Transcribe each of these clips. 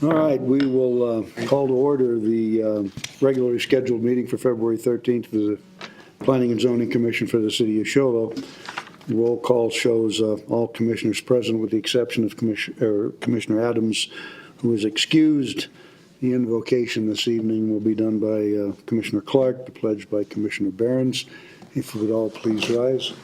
All right, we will call to order the regularly scheduled meeting for February 13th of the Planning and Zoning Commission for the City of Show Low. Roll call shows all commissioners present with the exception of Commissioner Adams, who is excused. The invocation this evening will be done by Commissioner Clark, the pledge by Commissioner Behrens. If we would all please rise.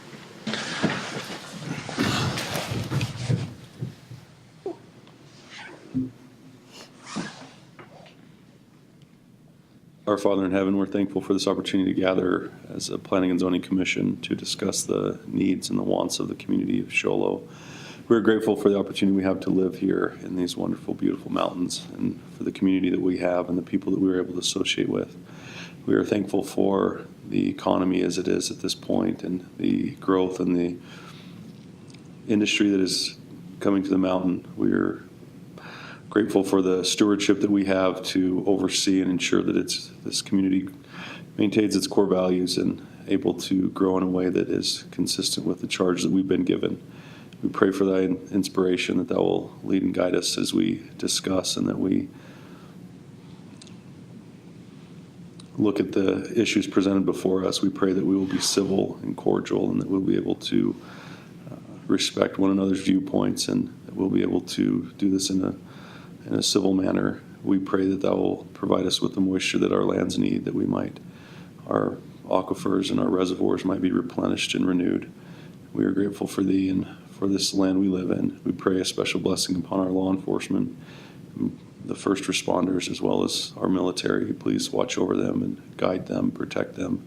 Our Father in heaven, we're thankful for this opportunity to gather as a Planning and Zoning Commission to discuss the needs and the wants of the community of Show Low. We're grateful for the opportunity we have to live here in these wonderful, beautiful mountains, and for the community that we have and the people that we were able to associate with. We are thankful for the economy as it is at this point and the growth and the industry that is coming to the mountain. We are grateful for the stewardship that we have to oversee and ensure that this community maintains its core values and able to grow in a way that is consistent with the charge that we've been given. We pray for thy inspiration, that thou will lead and guide us as we discuss, and that we look at the issues presented before us. We pray that we will be civil and cordial, and that we'll be able to respect one another's viewpoints, and that we'll be able to do this in a civil manner. We pray that thou will provide us with the moisture that our lands need, that our aquifers and our reservoirs might be replenished and renewed. We are grateful for thee and for this land we live in. We pray a special blessing upon our law enforcement, the first responders, as well as our military. Please watch over them and guide them, protect them,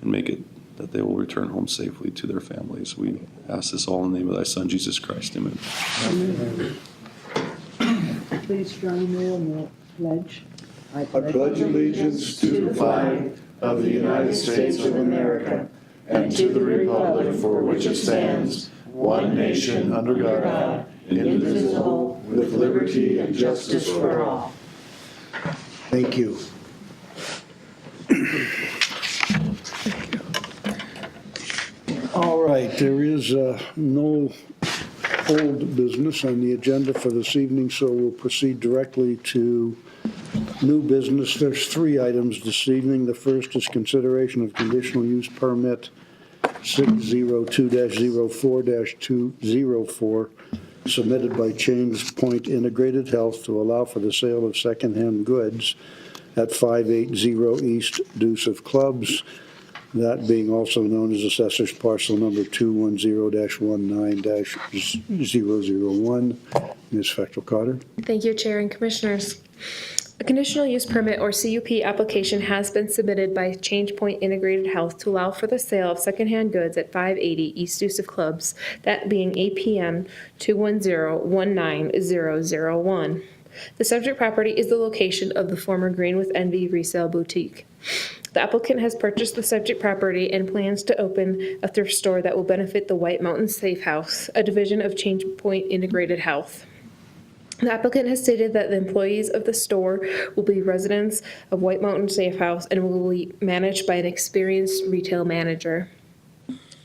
and make it that they will return home safely to their families. We ask this all in the name of thy Son, Jesus Christ. Amen. Amen. Please join me in the pledge. I pledge allegiance to the flag of the United States of America and to the republic for which it stands, one nation under God, indivisible, with liberty and justice for all. Thank you. All right, there is no old business on the agenda for this evening, so we'll proceed directly to new business. There's 3 items this evening. The first is consideration of conditional use permit 602-04-204 submitted by James Point Integrated Health to allow for the sale of secondhand goods at 580 East Deuce of Clubs, that being also known as Assessor's Parcel Number 210-19-001. Ms. Fechtel-Cotter. Thank you, Chair and Commissioners. A conditional use permit or CUP application has been submitted by Change Point Integrated Health to allow for the sale of secondhand goods at 580 East Deuce of Clubs, that being APN 210-19001. The subject property is the location of the former Green with Envy resale boutique. The applicant has purchased the subject property and plans to open a thrift store that will benefit the White Mountain Safe House, a division of Change Point Integrated Health. The applicant has stated that the employees of the store will be residents of White Mountain Safe House and will be managed by an experienced retail manager.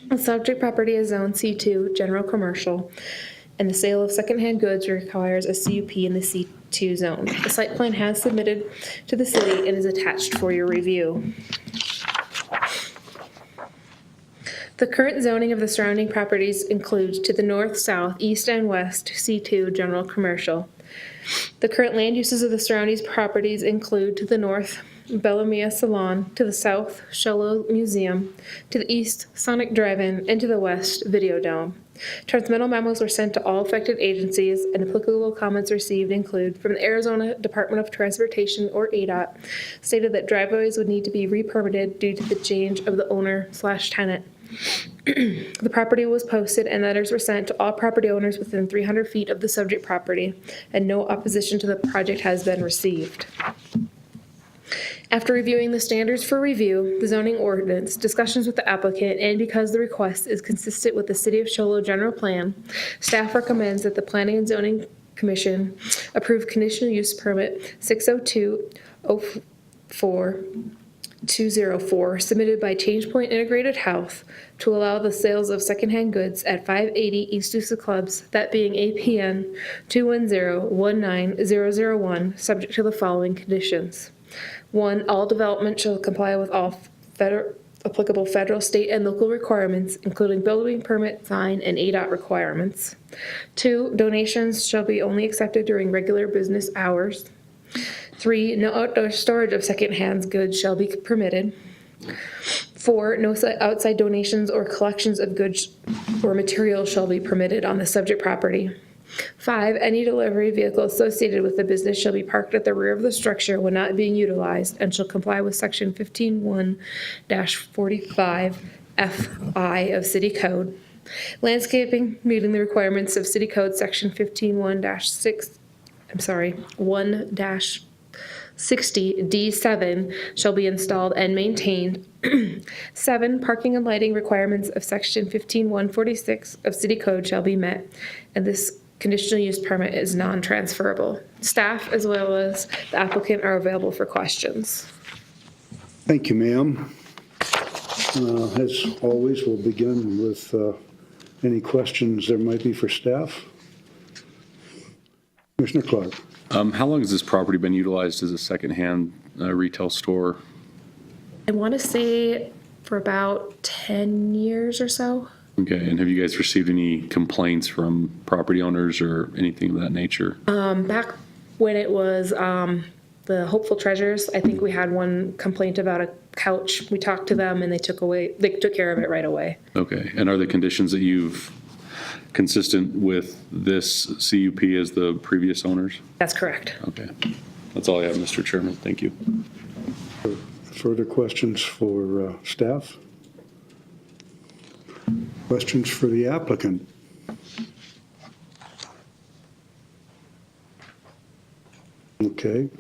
The subject property is Zone C2, General Commercial, and the sale of secondhand goods requires a CUP in the C2 zone. The site plan has submitted to the city and is attached for your review. The current zoning of the surrounding properties includes to the north, south, east, and west C2 General Commercial. The current land uses of the surrounding properties include to the north, Bellamia Salon, to the south, Show Low Museum, to the east, Sonic Drive-In, and to the west, Videodome. Transmittal memos were sent to all affected agencies, and applicable comments received include from the Arizona Department of Transportation, or ADOT, stated that driveways would need to be re-permitted due to the change of the owner/tenant. The property was posted and letters were sent to all property owners within 300 feet of the subject property, and no opposition to the project has been received. After reviewing the standards for review, the zoning ordinance, discussions with the applicant, and because the request is consistent with the City of Show Low general plan, staff recommends that the Planning and Zoning Commission approve conditional use permit 602-04 204, submitted by ChangePoint Integrated Health to allow the sales of secondhand goods at 580 East Dusa Clubs, that being APN 210-19001, subject to the following conditions. 1, all development shall comply with all applicable federal, state, and local requirements, including building permit, sign, and ADOT requirements. 2, donations shall be only accepted during regular business hours. 3, no outdoor storage of secondhand goods shall be permitted. 4, no outside donations or collections of goods or materials shall be permitted on the subject property. 5, any delivery vehicle associated with the business shall be parked at the rear of the structure when not being utilized and shall comply with section 15-1-45 FI of City Code. Landscaping meeting the requirements of City Code section 1-60D7 shall be installed and maintained. 7, parking and lighting requirements of section 15-146 of City Code shall be met, and this conditional use permit is non-transferable. Staff as well as the applicant are available for questions. Thank you, ma'am. As always, we'll begin with any questions there might be for staff. Commissioner Clark. How long has this property been utilized as a secondhand retail store? I want to say for about 10 years or so. Okay, and have you guys received any complaints from property owners or anything of that nature? Back when it was the Hopeful Treasures, I think we had one complaint about a couch. We talked to them and they took care of it right away. Okay, and are the conditions that you've consistent with this CUP as the previous owners? That's correct. Okay, that's all I have, Mr. Chairman. Thank you. Further questions for staff? Questions for the applicant? Okay,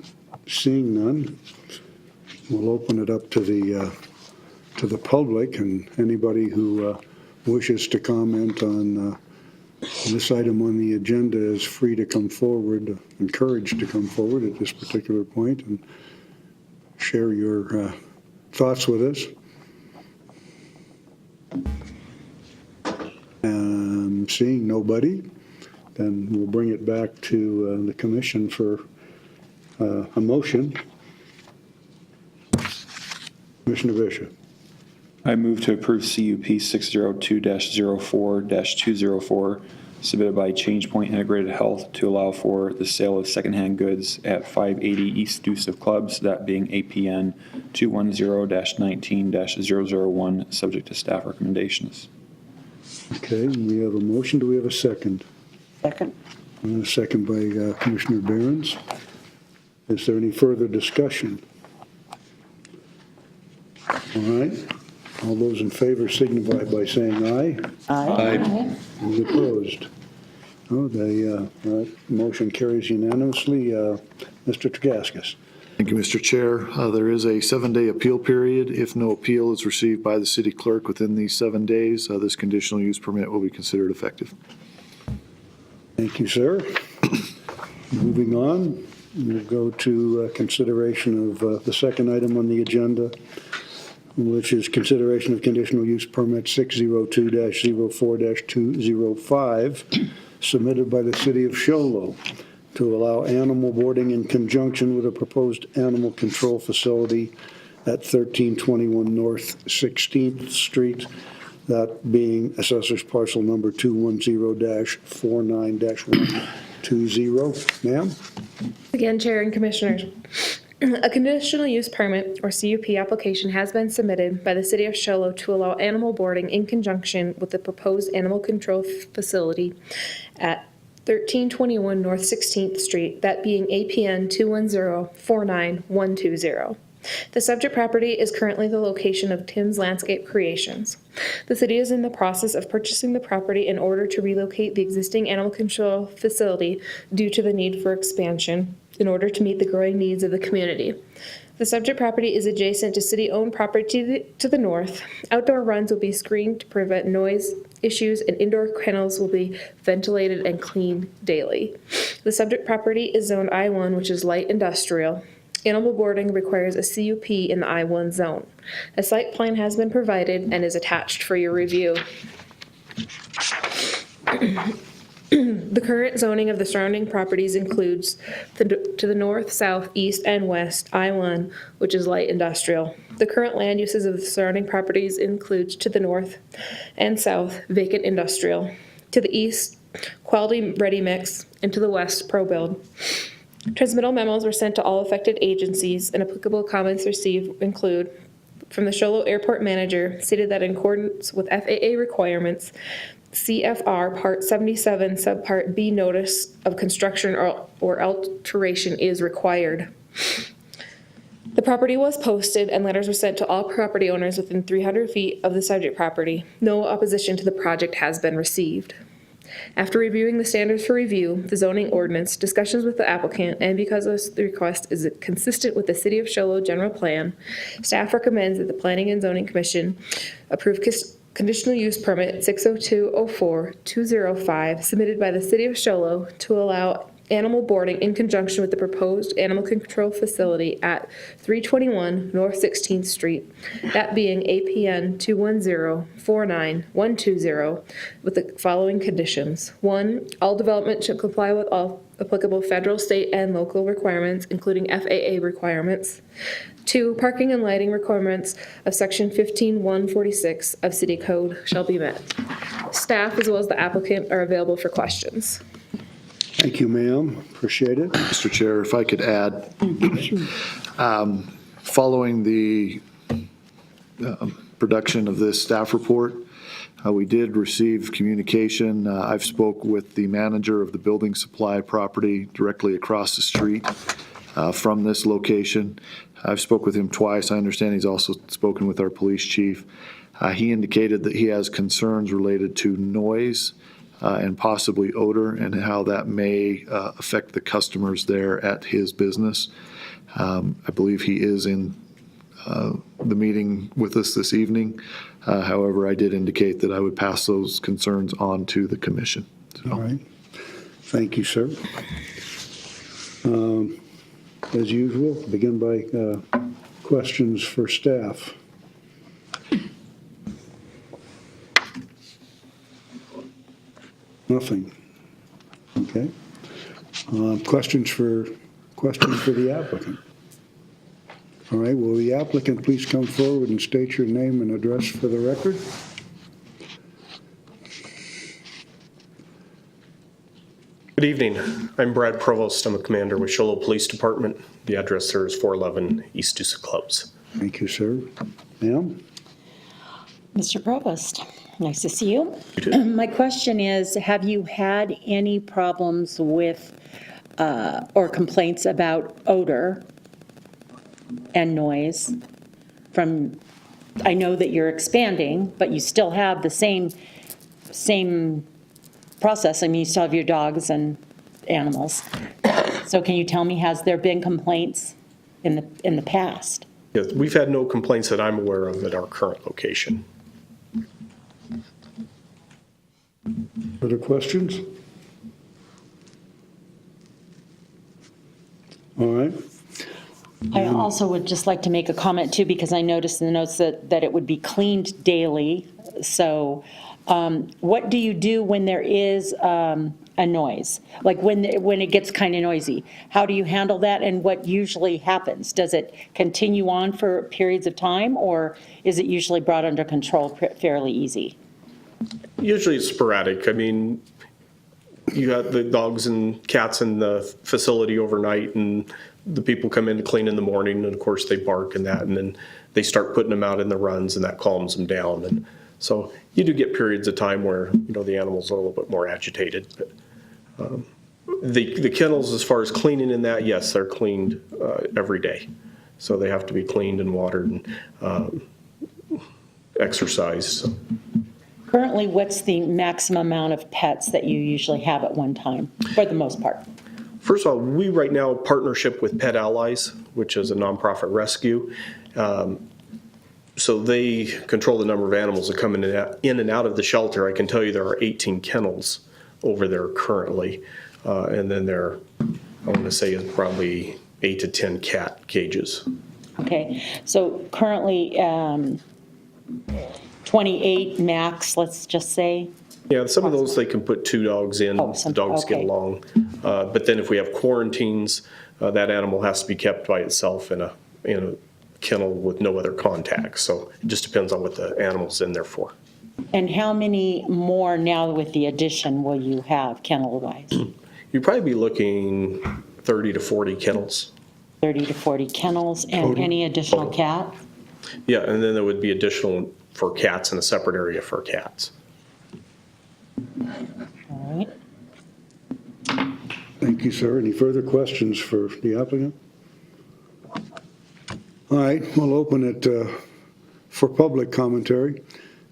seeing none, we'll open it up to the public, and anybody who wishes to comment on this item on the agenda is free to come forward, encouraged to come forward at this particular point and share your thoughts with us. Seeing nobody, then we'll bring it back to the commission for a motion. Commissioner Bishop. I move to approve CUP 602-04-204, submitted by ChangePoint Integrated Health to allow for the sale of secondhand goods at 580 East Dusa Clubs, that being APN 210-19-001, subject to staff recommendations. Okay, we have a motion. Do we have a second? Second. And a second by Commissioner Behrens. Is there any further discussion? All right. All those in favor signify by saying aye. Aye. Any opposed? Oh, the motion carries unanimously. Mr. Tregaskis. Thank you, Mr. Chair. There is a 7-day appeal period. If no appeal is received by the city clerk within these 7 days, this conditional use permit will be considered effective. Thank you, sir. Moving on, we'll go to consideration of the second item on the agenda, which is consideration of conditional use permit 602-04-205, submitted by the city of Show Low to allow animal boarding in conjunction with a proposed animal control facility at 1321 North 16th Street, that being assessor's parcel number 210-49-120. Ma'am? Again, Chair and Commissioners, a conditional use permit or CUP application has been submitted by the city of Show Low to allow animal boarding in conjunction with the proposed animal control facility at 1321 North 16th Street, that being APN 210-49120. The subject property is currently the location of Tim's Landscape Creations. The city is in the process of purchasing the property in order to relocate the existing animal control facility due to the need for expansion in order to meet the growing needs of the community. The subject property is adjacent to city-owned property to the north. Outdoor runs will be screened to prevent noise issues, and indoor kennels will be ventilated and cleaned daily. The subject property is zoned I-1, which is light industrial. Animal boarding requires a CUP in the I-1 zone. A site plan has been provided and is attached for your review. The current zoning of the surrounding properties includes to the north, south, east, and west, I-1, which is light industrial. The current land uses of the surrounding properties includes to the north and south, vacant industrial. To the east, quality ready mix, and to the west, pro-build. Transmittal memos were sent to all affected agencies, and applicable comments received include from the Show Low Airport Manager stated that in accordance with FAA requirements, CFR Part 77 Subpart B notice of construction or alteration is required. The property was posted and letters were sent to all property owners within 300 feet of the subject property. No opposition to the project has been received. After reviewing the standards for review, the zoning ordinance, discussions with the applicant, and because the request is consistent with the City of Show Low general plan, staff recommends that the Planning and Zoning Commission approve conditional use permit 60204-205 submitted by the City of Show Low to allow animal boarding in conjunction with the proposed animal control facility at 321 North 16th Street, that being APN 210-49120, with the following conditions. 1, all development should comply with all applicable federal, state, and local requirements, including FAA requirements. 2, parking and lighting requirements of Section 15146 of City Code shall be met. Staff, as well as the applicant, are available for questions. Thank you, ma'am. Appreciate it. Mr. Chair, if I could add, following the production of this staff report, we did receive communication. I've spoke with the manager of the building supply property directly across the street from this location. I've spoke with him twice. I understand he's also spoken with our police chief. He indicated that he has concerns related to noise and possibly odor and how that may affect the customers there at his business. I believe he is in the meeting with us this evening. However, I did indicate that I would pass those concerns on to the commission. So, All right. Thank you, sir. As usual, begin by questions for staff. Nothing. Okay. Questions for the applicant? All right, will the applicant please come forward and state your name and address for the record? Good evening. I'm Brad Provost. I'm a commander with Show Low Police Department. The address there is 411 East Doosa Clubs. Thank you, sir. Ma'am? Mr. Provost, nice to see you. You too. My question is, have you had any problems with or complaints about odor and noise from, I know that you're expanding, but you still have the same process. I mean, you still have your dogs and animals. So can you tell me, has there been complaints in the past? Yes, we've had no complaints that I'm aware of at our current location. Other questions? All right. I also would just like to make a comment too, because I noticed in the notes that it would be cleaned daily. So what do you do when there is a noise? Like when it gets kind of noisy? How do you handle that, and what usually happens? Does it continue on for periods of time, or is it usually brought under control fairly easy? Usually it's sporadic. I mean, you got the dogs and cats in the facility overnight, and the people come in to clean in the morning, and of course they bark and that, and then they start putting them out in the runs, and that calms them down. And so you do get periods of time where, you know, the animals are a little bit more agitated. But the kennels, as far as cleaning in that, yes, they're cleaned every day. So they have to be cleaned and watered and exercised. So. Currently, what's the maximum amount of pets that you usually have at one time, for the most part? First of all, we right now partnership with Pet Allies, which is a nonprofit rescue. So they control the number of animals that come in and out of the shelter. I can tell you there are 18 kennels over there currently. And then there, I want to say, is probably 8 to 10 cat cages. Okay, so currently 28 max, let's just say. Yeah, some of those, they can put 2 dogs in, Oh, the dogs get okay. along. But then if we have quarantines, that animal has to be kept by itself in a kennel with no other contact. So it just depends on what the animal's in there for. And how many more now with the addition will you have kennel-wise? You'd probably be looking 30 to 40 kennels. 30 to 40 kennels, and any additional cat? Yeah, and then there would be additional for cats in a separate area for cats. All right. Thank you, sir. Any further questions for the applicant? All right, we'll open it for public commentary.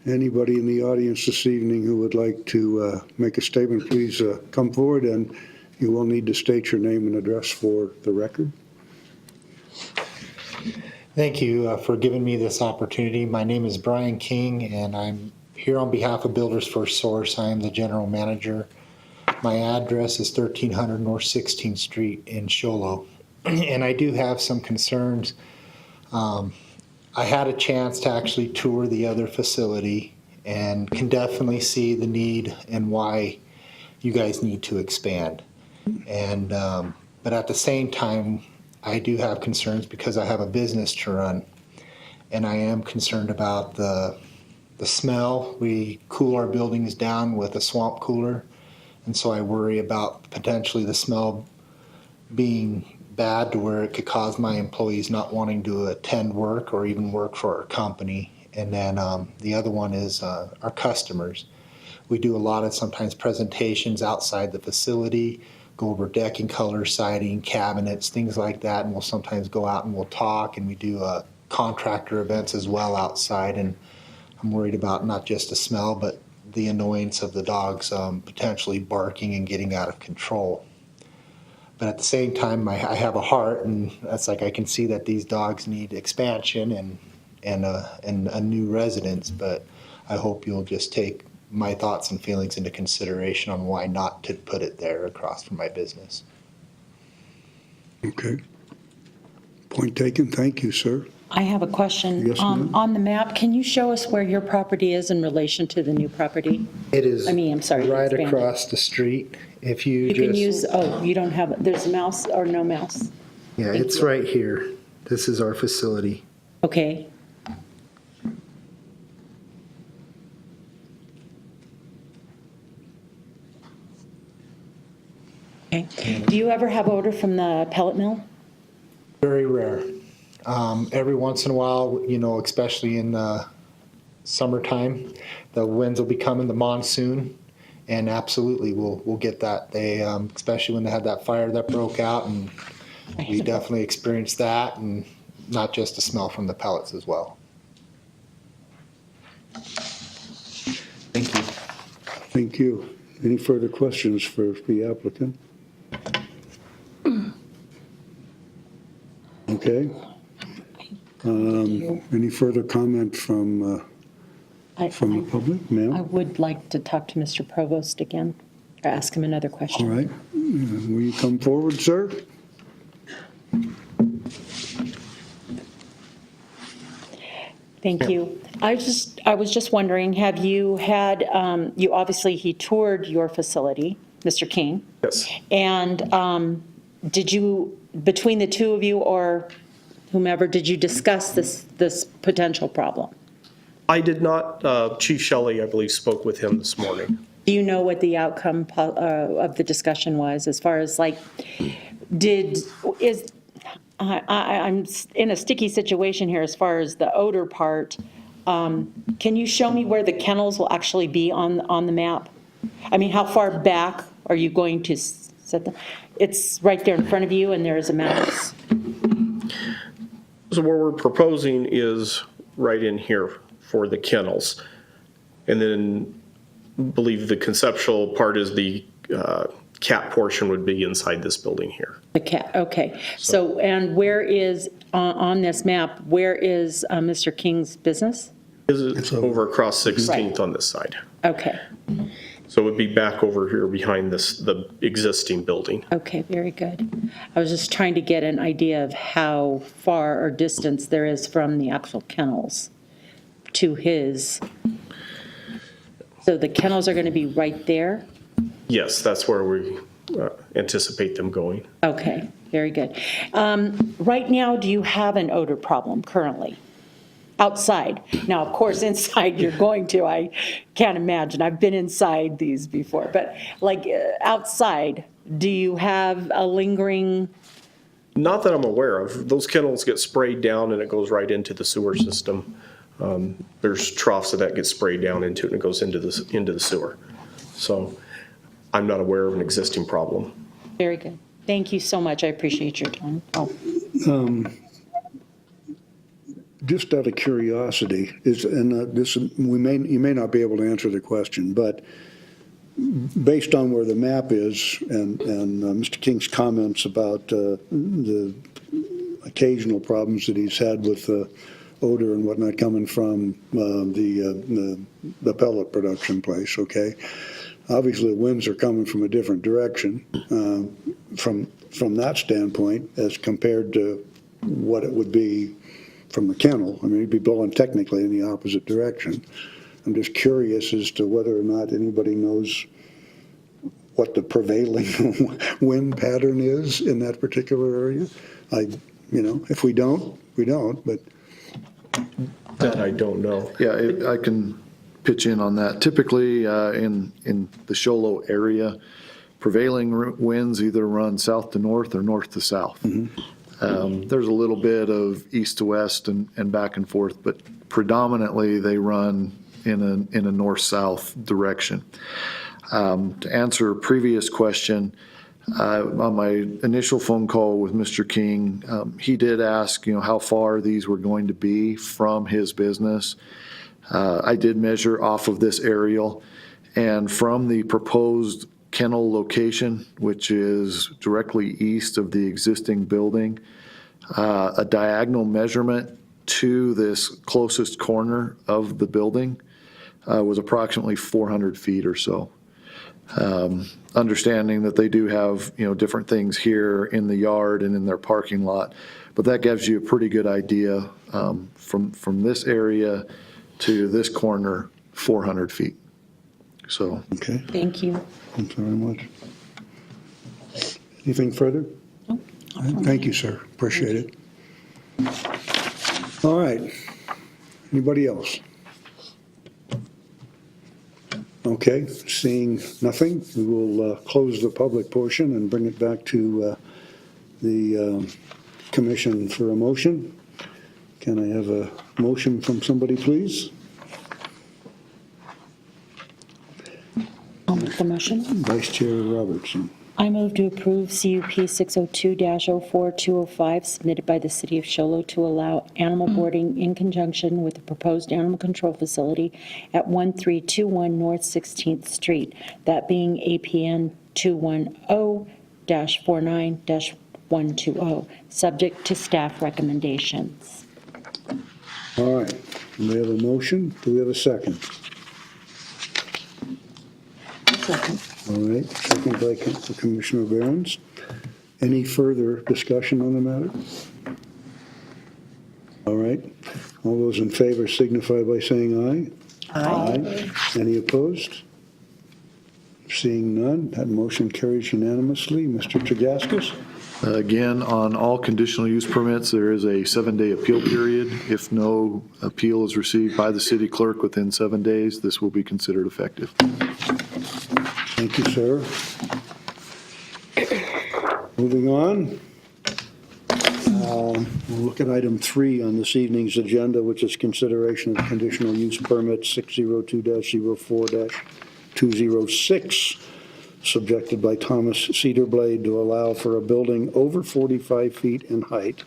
Anybody in the audience this evening who would like to make a statement, please come forward, and you will need to state your name and address for the record. Thank you for giving me this opportunity. My name is Brian King, and I'm here on behalf of Builders First Source. I am the general manager. My address is 1300 North 16th Street in Show Low, and I do have some concerns. I had a chance to actually tour the other facility and can definitely see the need and why you guys need to expand. And but at the same time, I do have concerns because I have a business to run, and I am concerned about the smell. We cool our buildings down with a swamp cooler, and so I worry about potentially the smell being bad to where it could cause my employees not wanting to attend work or even work for our company. And then the other one is our customers. We do a lot of sometimes presentations outside the facility, go over decking colors, siding, cabinets, things like that, and we'll sometimes go out and we'll talk, and we do contractor events as well outside. And I'm worried about not just the smell, but the annoyance of the dogs potentially barking and getting out of control. But at the same time, I have a heart, and that's like I can see that these dogs need expansion and a new residence. But I hope you'll just take my thoughts and feelings into consideration on why not to put it there across from my business. Okay. Point taken. Thank you, sir. I have a question. Yes, ma'am. On the map, can you show us where your property is in relation to the new property? It is I'm sorry, right expand. across the street. If you, You just can use, you don't have, there's a mouse or no mouse? yeah, it's right here. This is our facility. Okay. Okay. Do you ever have odor from the pellet mill? Very rare. Every once in a while, especially in the summertime, the winds will be coming, the monsoon, and absolutely we'll get that. They, especially when they had that fire that broke out, and we definitely experienced that, and not just the smell from the pellets as well. Thank you. Thank you. Any further questions for the applicant? Okay. Any further comment from the public? I Ma'am? would like to talk to Mr. Provost again, or ask him another All question. right. Will you come forward, sir? Thank you. I was just wondering, have you had, obviously, he toured your facility, Mr. King, Yes. and did you, between the two of you or whomever, did you discuss this potential problem? I did not. Chief Shelley, I believe, spoke with him this morning. Do you know what the outcome of the discussion was, as far as like, I'm in a sticky situation here as far as the odor part. Can you show me where the kennels will actually be on the map? I mean, how far back are you going to set them? It's right there in front of you, and there is a mouse. So what we're proposing is right in here for the kennels. And then I believe the conceptual part is the cat portion would be inside this building here. The cat, okay. So, and where is, on this map, where is Mr. King's business? Is it over across 16th on this side? Okay. So it would be back over here behind the existing building. Okay, very good. I was just trying to get an idea of how far or distance there is from the actual kennels to his. So the kennels are going to be right there? Yes, that's where we anticipate them going. Okay, very good. Right now, do you have an odor problem currently? Outside? Now, of course, inside you're going to, I can't imagine. I've been inside these before, but like outside, do you have a lingering? Not that I'm aware of. Those kennels get sprayed down and it goes right into the sewer system. There's troughs that gets sprayed down into it and it goes into the sewer. So I'm not aware of an existing problem. Very good. Thank you so much. I appreciate your time. Oh, Just out of curiosity, you may not be able to answer the question, but based on where the map is and Mr. King's comments about the occasional problems that he's had with odor and whatnot coming from the pellet production place, okay? Obviously, the winds are coming from a different direction from that standpoint as compared to what it would be from the kennel. I mean, it'd be blowing technically in the opposite direction. I'm just curious as to whether or not anybody knows what the prevailing wind pattern is in that particular area. If we don't, we don't, but. That I don't know. Yeah, I can pitch in on that. Typically, in the Show Low area, prevailing winds either run south to north or north to south. There's a little bit of east to west and back and forth, but predominantly they run in a north-south direction. To answer a previous question, on my initial phone call with Mr. King, he did ask, how far these were going to be from his business. I did measure off of this aerial, and from the proposed kennel location, which is directly east of the existing building, a diagonal measurement to this closest corner of the building was approximately 400 feet or so. Understanding that they do have, different things here in the yard and in their parking lot, but that gives you a pretty good idea from this area to this corner, 400 feet. So. Okay, thank you. thanks very much. Anything further? Thank you, sir. Appreciate it. All right. Anybody else? Okay, seeing nothing, we will close the public portion and bring it back to the commission for a motion. Can I have a motion from somebody, please? I'll make the motion. Vice Chair Robertson. I move to approve CUP 602-04205 submitted by the City of Show Low to allow animal boarding in conjunction with the proposed animal control facility at 1321 North 16th Street, that being APN 210-49-120, subject to staff recommendations. All right, we have a motion. Do we have a second? Second. All right, second by Commissioner Barron's. Any further discussion on the matter? All right, all those in favor signify by saying aye. Aye. Any opposed? Seeing none, that motion carries unanimously. Mr. Tregaskis? Again, on all conditional use permits, there is a 7-day appeal period. If no appeal is received by the city clerk within 7 days, this will be considered effective. Thank you, sir. Moving on. We'll look at item 3 on this evening's agenda, which is consideration of conditional use permit 602-04-206, subjected by Thomas Cedarblade to allow for a building over 45 feet in height,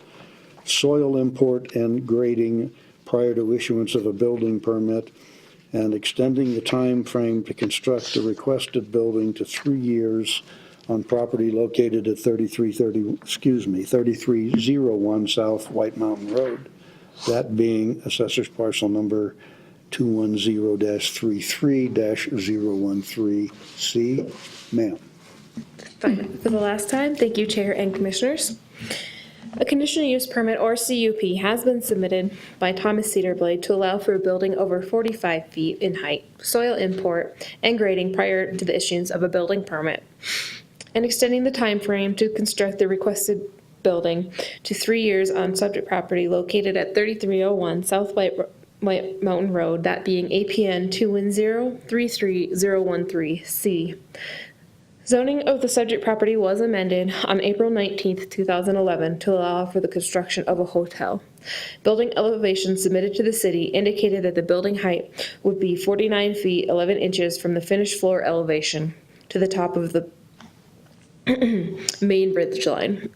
soil import and grading prior to issuance of a building permit, and extending the time frame to construct the requested building to 3 years on property located at 3301 South White Mountain Road, that being Assessor's Parcel Number 210-33-013C. Ma'am. Fine. For the last time, thank you, Chair and Commissioners. A conditional use permit, or CUP, has been submitted by Thomas Cedarblade to allow for a building over 45 feet in height, soil import, and grading prior to the issuance of a building permit, and extending the time frame to construct the requested building to 3 years on subject property located at 3301 South White Mountain Road, that being APN 210-33013C. Zoning of the subject property was amended on April 19th, 2011 to allow for the construction of a hotel. Building elevation submitted to the city indicated that the building height would be 49 feet 11 inches from the finished floor elevation to the top of the main ridge line.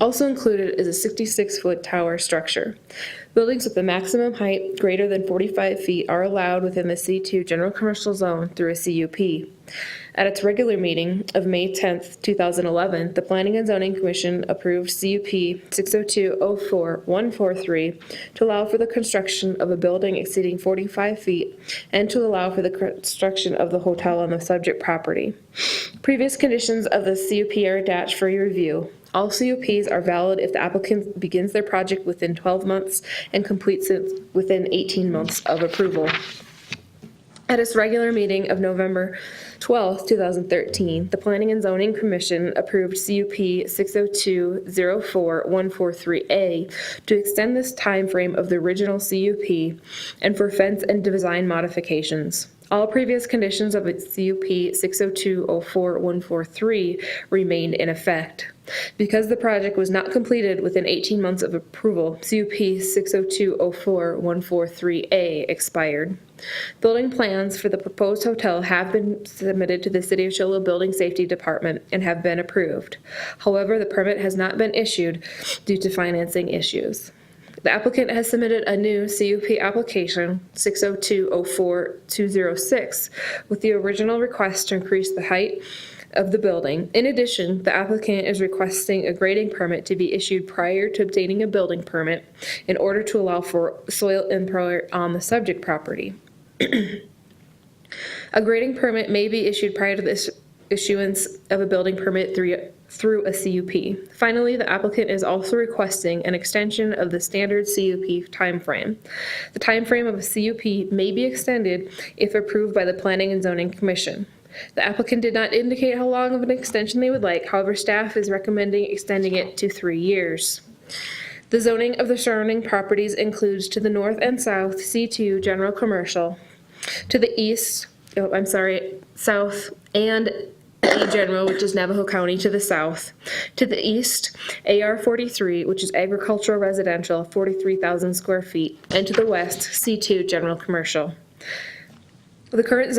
Also included is a 66-foot tower structure. Buildings with a maximum height greater than 45 feet are allowed within the C2 General Commercial Zone through a CUP. At its regular meeting of May 10th, 2011, the Planning and Zoning Commission approved CUP 602-04-143 to allow for the construction of a building exceeding 45 feet and to allow for the construction of the hotel on the subject property. Previous conditions of the CUP are attached for your review. All CUPs are valid if the applicant begins their project within 12 months and completes it within 18 months of approval. At its regular meeting of November 12, 2013, the Planning and Zoning Commission approved CUP 602-04-143A to extend this timeframe of the original CUP and for fence and design modifications. All previous conditions of its CUP 602-04-143 remained in effect. Because the project was not completed within 18 months of approval, CUP 602-04-143A expired. Building plans for the proposed hotel have been submitted to the City of Show Low Building Safety Department and have been approved. However, the permit has not been issued due to financing issues. The applicant has submitted a new CUP application, 602-04-206, with the original request to increase the height of the building. In addition, the applicant is requesting a grading permit to be issued prior to obtaining a building permit in order to allow for soil import on the subject property. A grading permit may be issued prior to the issuance of a building permit through a CUP. Finally, the applicant is also requesting an extension of the standard CUP timeframe. The timeframe of a CUP may be extended if approved by the Planning and Zoning Commission. The applicant did not indicate how long of an extension they would like, however, staff is recommending extending it to 3 years. The zoning of the surrounding properties includes to the north and south C2 General Commercial, to the east, south and A General, which is Navajo County, to the south. To the east, AR 43, which is agricultural residential, 43,000 square feet, and to the west, C2 General Commercial. The current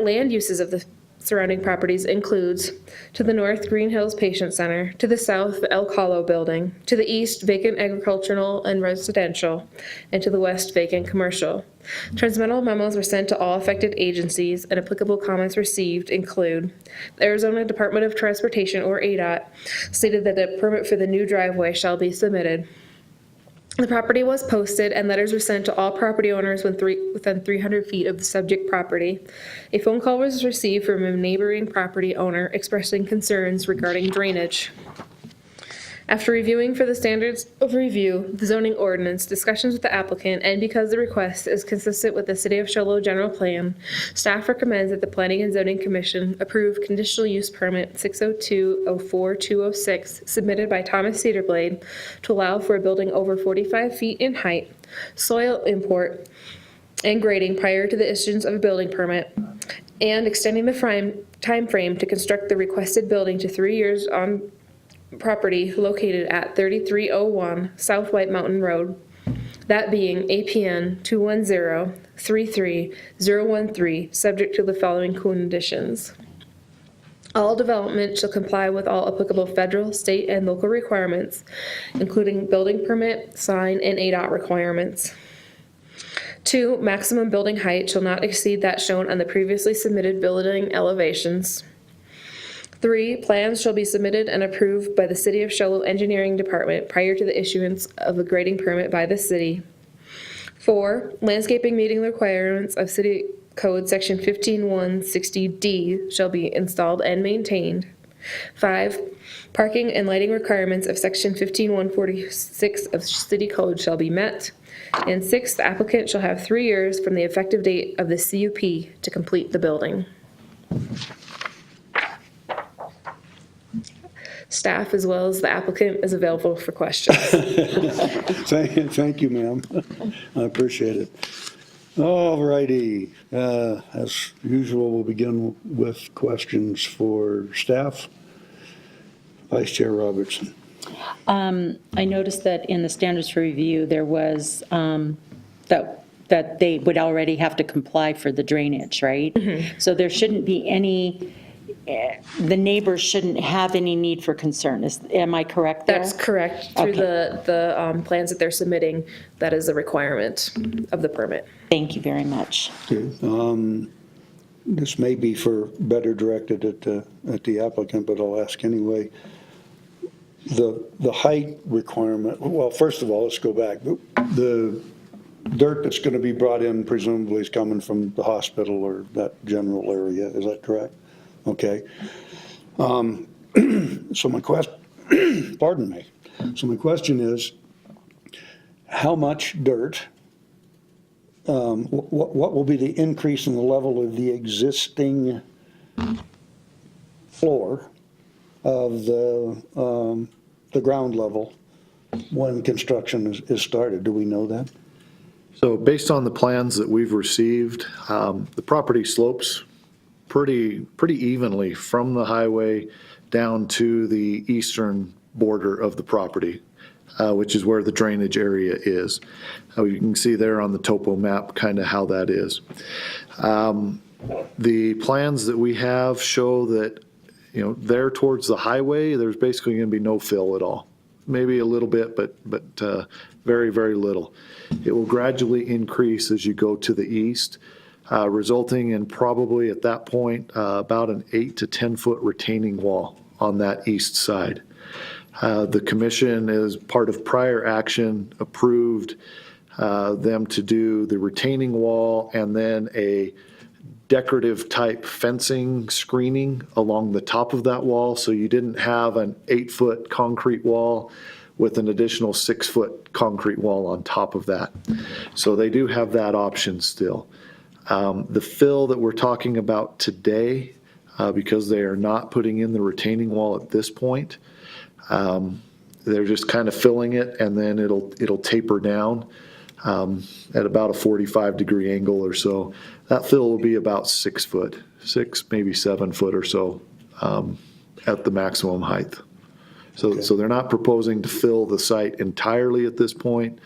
land uses of the surrounding properties includes to the north, Green Hills Patient Center, to the south, the El Colo Building, to the east, vacant agricultural and residential, and to the west, vacant commercial. Transmittal memos were sent to all affected agencies, and applicable comments received include the Arizona Department of Transportation, or ADOT, stated that a permit for the new driveway shall be submitted. The property was posted and letters were sent to all property owners within 300 feet of the subject property. A phone call was received from a neighboring property owner expressing concerns regarding drainage. After reviewing for the standards of review, the zoning ordinance, discussions with the applicant, and because the request is consistent with the City of Show Low general plan, staff recommends that the Planning and Zoning Commission approve conditional use permit 602-04-206 submitted by Thomas Cedarblade to allow for a building over 45 feet in height, soil import, and grading prior to the issuance of a building permit, and extending the time frame to construct the requested building to 3 years on property located at 3301 South White Mountain Road, that being APN 210-33013, subject to the following conditions. All development shall comply with all applicable federal, state, and local requirements, including building permit, sign, and ADOT requirements. 2, maximum building height shall not exceed that shown on the previously submitted building elevations. 3, plans shall be submitted and approved by the City of Show Low Engineering Department prior to the issuance of a grading permit by the city. 4, landscaping meeting the requirements of City Code Section 15160D shall be installed and maintained. 5, parking and lighting requirements of Section 15146 of City Code shall be met. And 6, the applicant shall have 3 years from the effective date of the CUP to complete the building. Staff, as well as the applicant, is available for questions. Thank you, ma'am. I appreciate it. All righty. As usual, we'll begin with questions for staff. Vice Chair Robertson. I noticed that in the standards for review, there was, that they would already have to comply for the drainage, right? So there shouldn't be any, the neighbors shouldn't have any need for concern. Am I correct there? That's correct. Through Okay. the plans that they're submitting, that is a requirement of the permit. Thank you very much. This may be better directed at the applicant, but I'll ask anyway. The height requirement, well, first of all, let's go back. The dirt that's going to be brought in presumably is coming from the hospital or that general area, is that correct? Okay. So my question, pardon me. So my question is, how much dirt, what will be the increase in the level of the existing floor of the ground level when construction is started? Do we know that? So based on the plans that we've received, the property slopes pretty evenly from the highway down to the eastern border of the property, which is where the drainage area is. You can see there on the topo map kind of how that is. The plans that we have show that, you know, there towards the highway, there's basically going to be no fill at all. Maybe a little bit, but very, very little. It will gradually increase as you go to the east, resulting in probably at that point about an 8 to 10 foot retaining wall on that east side. The commission, as part of prior action, approved them to do the retaining wall and then a decorative type fencing screening along the top of that wall. So you didn't have an 8-foot concrete wall with an additional 6-foot concrete wall on top of that. So they do have that option still. The fill that we're talking about today, because they are not putting in the retaining wall at this point, they're just kind of filling it and then it'll taper down at about a 45-degree angle or so. That fill will be about 6 foot, 6, maybe 7 foot or so at the maximum height. So they're not proposing to fill the site entirely at this point.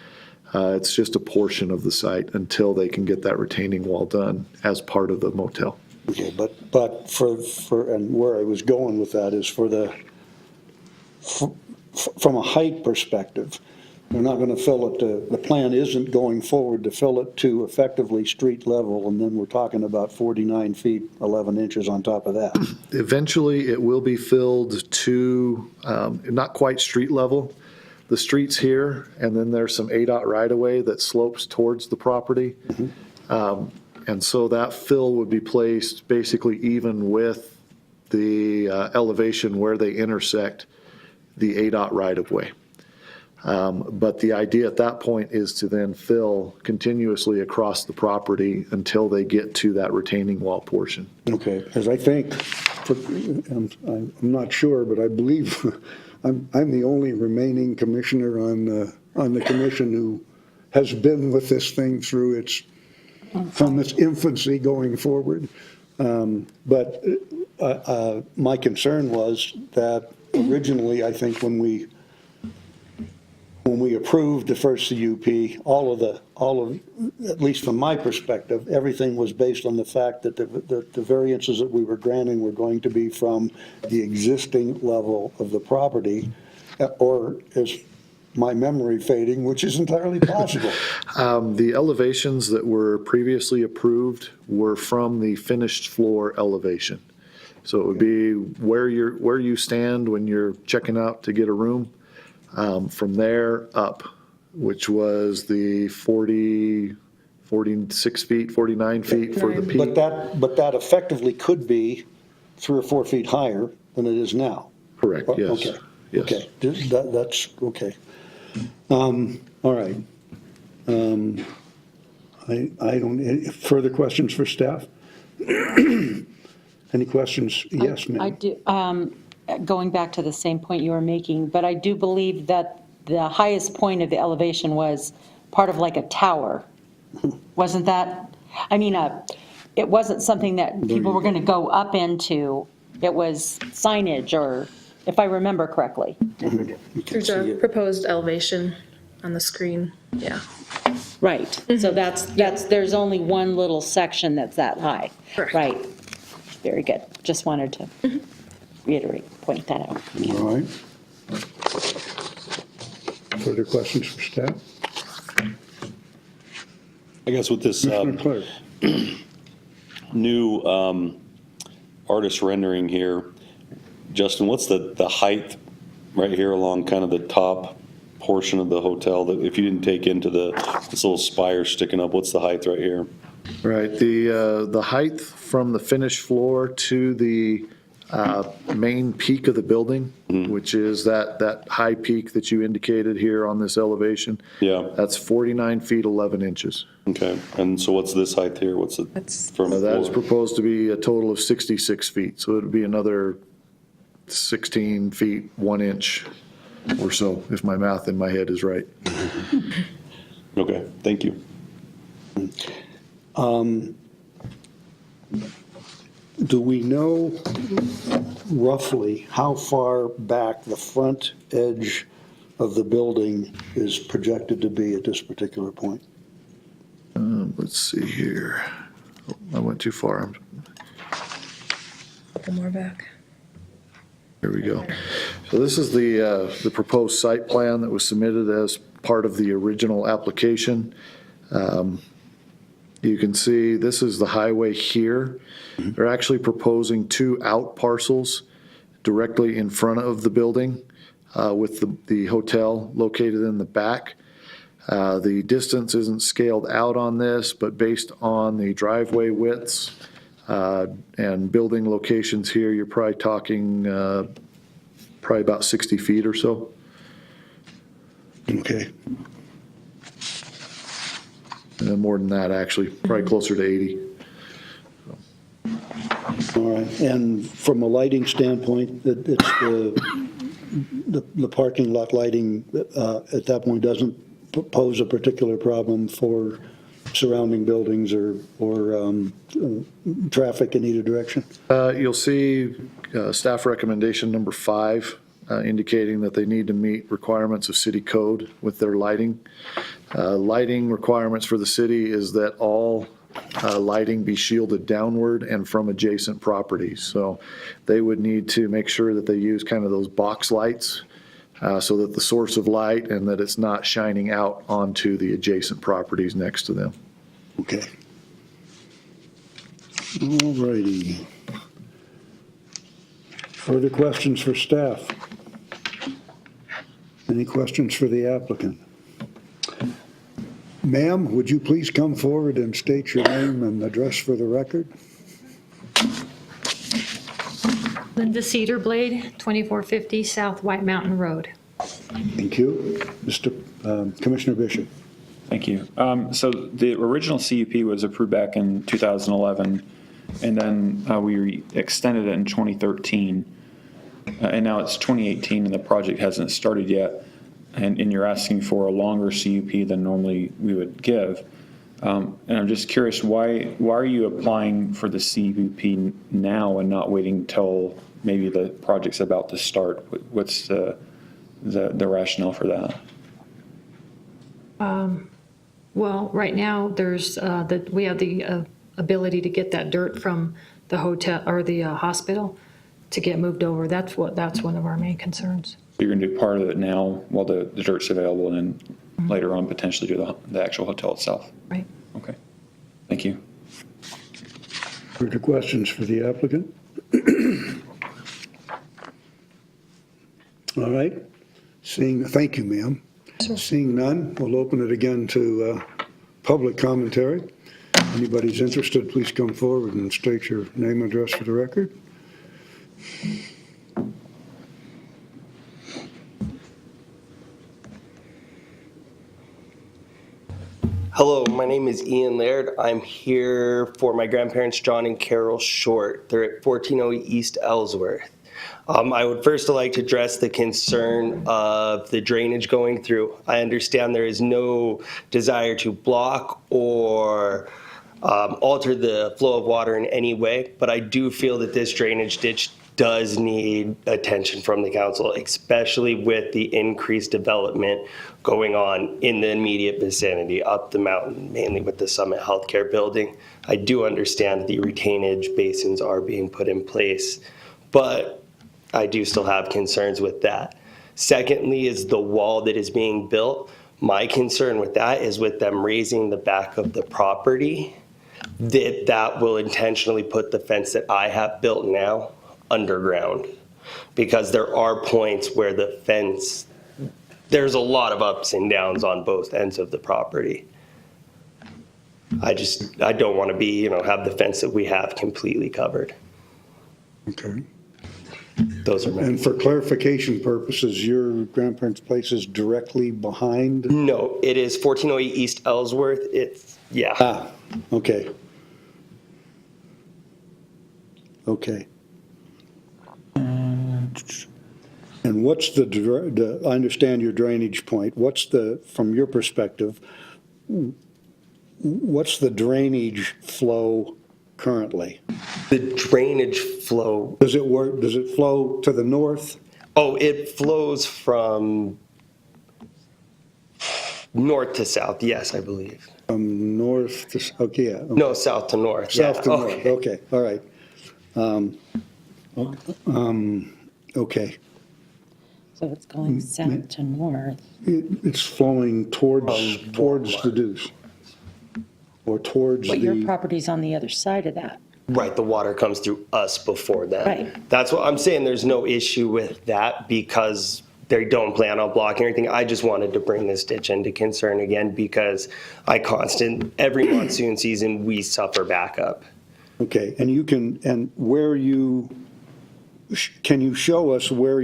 It's just a portion of the site until they can get that retaining wall done as part of the motel. Okay, but for and where I was going with that is from a height perspective, they're not going to fill it the plan isn't going forward to fill it to effectively street level, and then we're talking about 49 feet, 11 inches on top of that. Eventually, it will be filled to not quite street level. The street's here, and then there's some ADOT right-of-way that slopes towards the property. And so that fill would be placed basically even with the elevation where they intersect the ADOT right-of-way. But the idea at that point is to then fill continuously across the property until they get to that retaining wall portion. Okay, because I think, I'm not sure, but I believe I'm the only remaining commissioner on the commission who has been with this thing through from its infancy going forward. But my concern was that originally, I think when we approved the first CUP, all of, at least from my perspective, everything was based on the fact that the variances that we were granting were going to be from the existing level of the property, or is my memory fading, which is entirely possible. The elevations that were previously approved were from the finished floor elevation. So it would be where you stand when you're checking out to get a room. From there up, which was the 46 feet, 49 feet for the peak. But that effectively could be 3 or 4 feet higher than it is now. Correct, yes. Okay, Yes. okay, that's, okay. All right. I don't, any further questions for staff? Any questions? Yes, ma'am. I do, going back to the same point you were making, but I do believe that the highest point of the elevation was part of like a tower. Wasn't that, I mean, it wasn't something that people were going to go up into. It was signage, or if I remember correctly. There's a proposed elevation on the screen, yeah. Right, so there's only one little section that's that high. Correct. Right, very good. Just wanted to reiterate, point that out. All right. Further questions for staff? I guess with this Commissioner Clark? new artist rendering here, Justin, what's the height right here along kind of the top portion of the hotel, that if you didn't take into this little spire sticking up, what's the height right here? Right, the height from the finished floor to the main peak of the building, which is that high peak that you indicated here on this elevation. Yeah. That's 49 feet 11 inches. Okay, and so what's this height here? What's it from Now, that is floor? proposed to be a total of 66 feet, so it would be another 16 feet 1 inch or so, if my math in my head is right. Okay, thank you. Do we know roughly how far back the front edge of the building is projected to be at this particular point? Let's see here. Oh, I went too far. Couple more back. Here we go. So this is the proposed site plan that was submitted as part of the original application. You can see this is the highway here. They're actually proposing 2 out parcels directly in front of the building with the hotel located in the back. The distance isn't scaled out on this, but based on the driveway widths and building locations here, you're probably talking probably about 60 feet or so. Okay. And then more than that, actually, probably closer to 80. All right, and from a lighting standpoint, it's the parking lot lighting at that point doesn't pose a particular problem for surrounding buildings or traffic in either direction? You'll see staff recommendation number 5 indicating that they need to meet requirements of city code with their lighting. Lighting requirements for the city is that all lighting be shielded downward and from adjacent properties. So they would need to make sure that they use kind of those box lights so that the source of light and that it's not shining out onto the adjacent properties next to them. Okay. All righty. Further questions for staff? Any questions for the applicant? Ma'am, would you please come forward and state your name and address for the record? Linda Cedarblade, 2450 South White Mountain Road. Thank you. Mr. Commissioner Bishop. Thank you. So the original CUP was approved back in 2011, and then we extended it in 2013. And now it's 2018 and the project hasn't started yet. And you're asking for a longer CUP than normally we would give. And I'm just curious, why are you applying for the CUP now and not waiting till maybe the project's about to start? What's the rationale for that? Well, right now, we have the ability to get that dirt from the hotel or the hospital to get moved over. That's one of our main concerns. You're going to do part of it now while the dirt's available, and then later on potentially do the actual hotel itself. Right. Okay. Thank you. Further questions for the applicant? All right. Thank you, ma'am. Seeing none, we'll open it again to public commentary. Anybody's interested, please come forward and state your name and address for the record. Hello, my name is Ian Laird. I'm here for my grandparents, John and Carol Short. They're at 1408 East Ellsworth. I would first like to address the concern of the drainage going through. I understand there is no desire to block or alter the flow of water in any way, but I do feel that this drainage ditch does need attention from the council, especially with the increased development going on in the immediate vicinity up the mountain, mainly with the Summit Healthcare building. I do understand that the retainage basins are being put in place, but I do still have concerns with that. Secondly is the wall that is being built. My concern with that is with them raising the back of the property, that will intentionally put the fence that I have built now underground, because there are points where the fence, there's a lot of ups and downs on both ends of the property. I don't want to be, have the fence that we have completely covered. Okay. Those are my. And for clarification purposes, your grandparents' place is directly behind? No, it is 1408 East Ellsworth. It's, yeah. Ah, okay. Okay. And what's I understand your drainage point. What's from your perspective, what's the drainage flow currently? The drainage flow. Does it flow to the north? Oh, it flows from north to south. Yes, I believe. From north to, okay, yeah. Okay. No, south to north. South yeah. to north, okay, all right. Okay. So it's going south to north. It's flowing towards the Deuce. Or towards But your the, property's on the other side of that. Right, the water comes through us before that. Right. That's what I'm saying. There's no issue with that because they don't plan on blocking anything. I just wanted to bring this ditch into concern again because every monsoon season, we suffer backup. okay, and can you show us where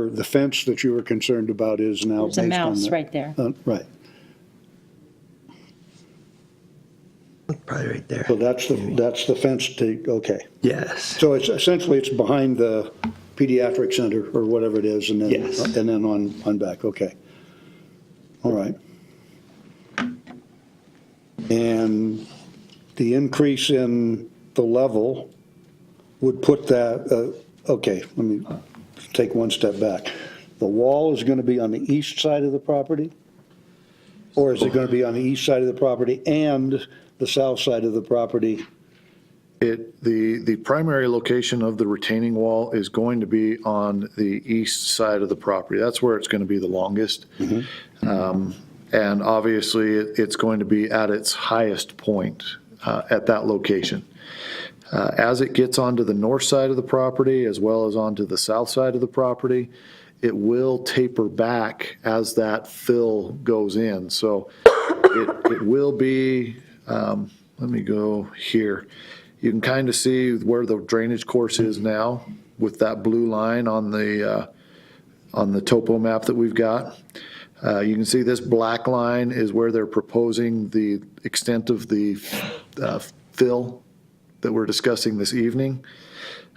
the fence that you were concerned about is now? There's a based on mouse that? right there. Right, Probably right there. so that's the fence okay. Yes. So it's behind the pediatric center or whatever it is, and then, Yes. and then on back, okay. All right. And the increase in the level would put that, okay, let me take one step back. The wall is going to be on the east side of the property? Or is it going to be on the east side of the property and the south side of the property? The primary location of the retaining wall is going to be on the east side of the property. That's where it's going to be the longest. And obviously, it's going to be at its highest point at that location. As it gets onto the north side of the property, as well as onto the south side of the property, it will taper back as that fill goes in. So it will be, let me go here. You can kind of see where the drainage course is now with that blue line on the topo map that we've got. You can see this black line is where they're proposing the extent of the fill that we're discussing this evening.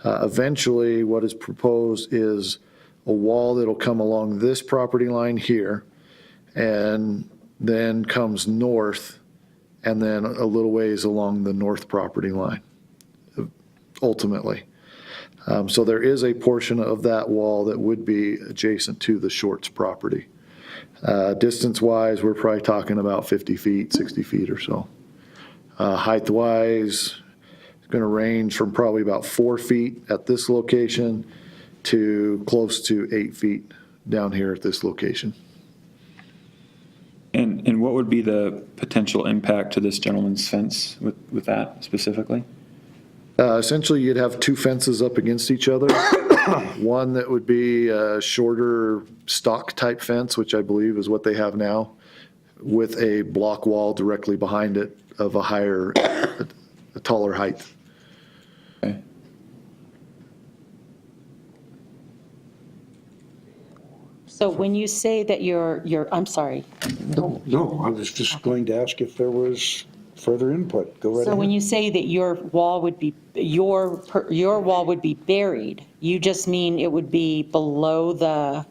Eventually, what is proposed is a wall that'll come along this property line here and then comes north and then a little ways along the north property line, ultimately. So there is a portion of that wall that would be adjacent to the Shorts property. Distance-wise, we're probably talking about 50 feet, 60 feet or so. Height-wise, it's going to range from probably about 4 feet at this location to close to 8 feet down here at this location. And what would be the potential impact to this gentleman's fence with that specifically? Essentially, you'd have two fences up against each other. One that would be a shorter stock-type fence, which I believe is what they have now, with a block wall directly behind it of a taller height. Okay. So when you say that I'm sorry. No, I was just going to ask if there was further input. Go right So when ahead. you say that your wall would be, your wall would be buried, you just mean it would be below the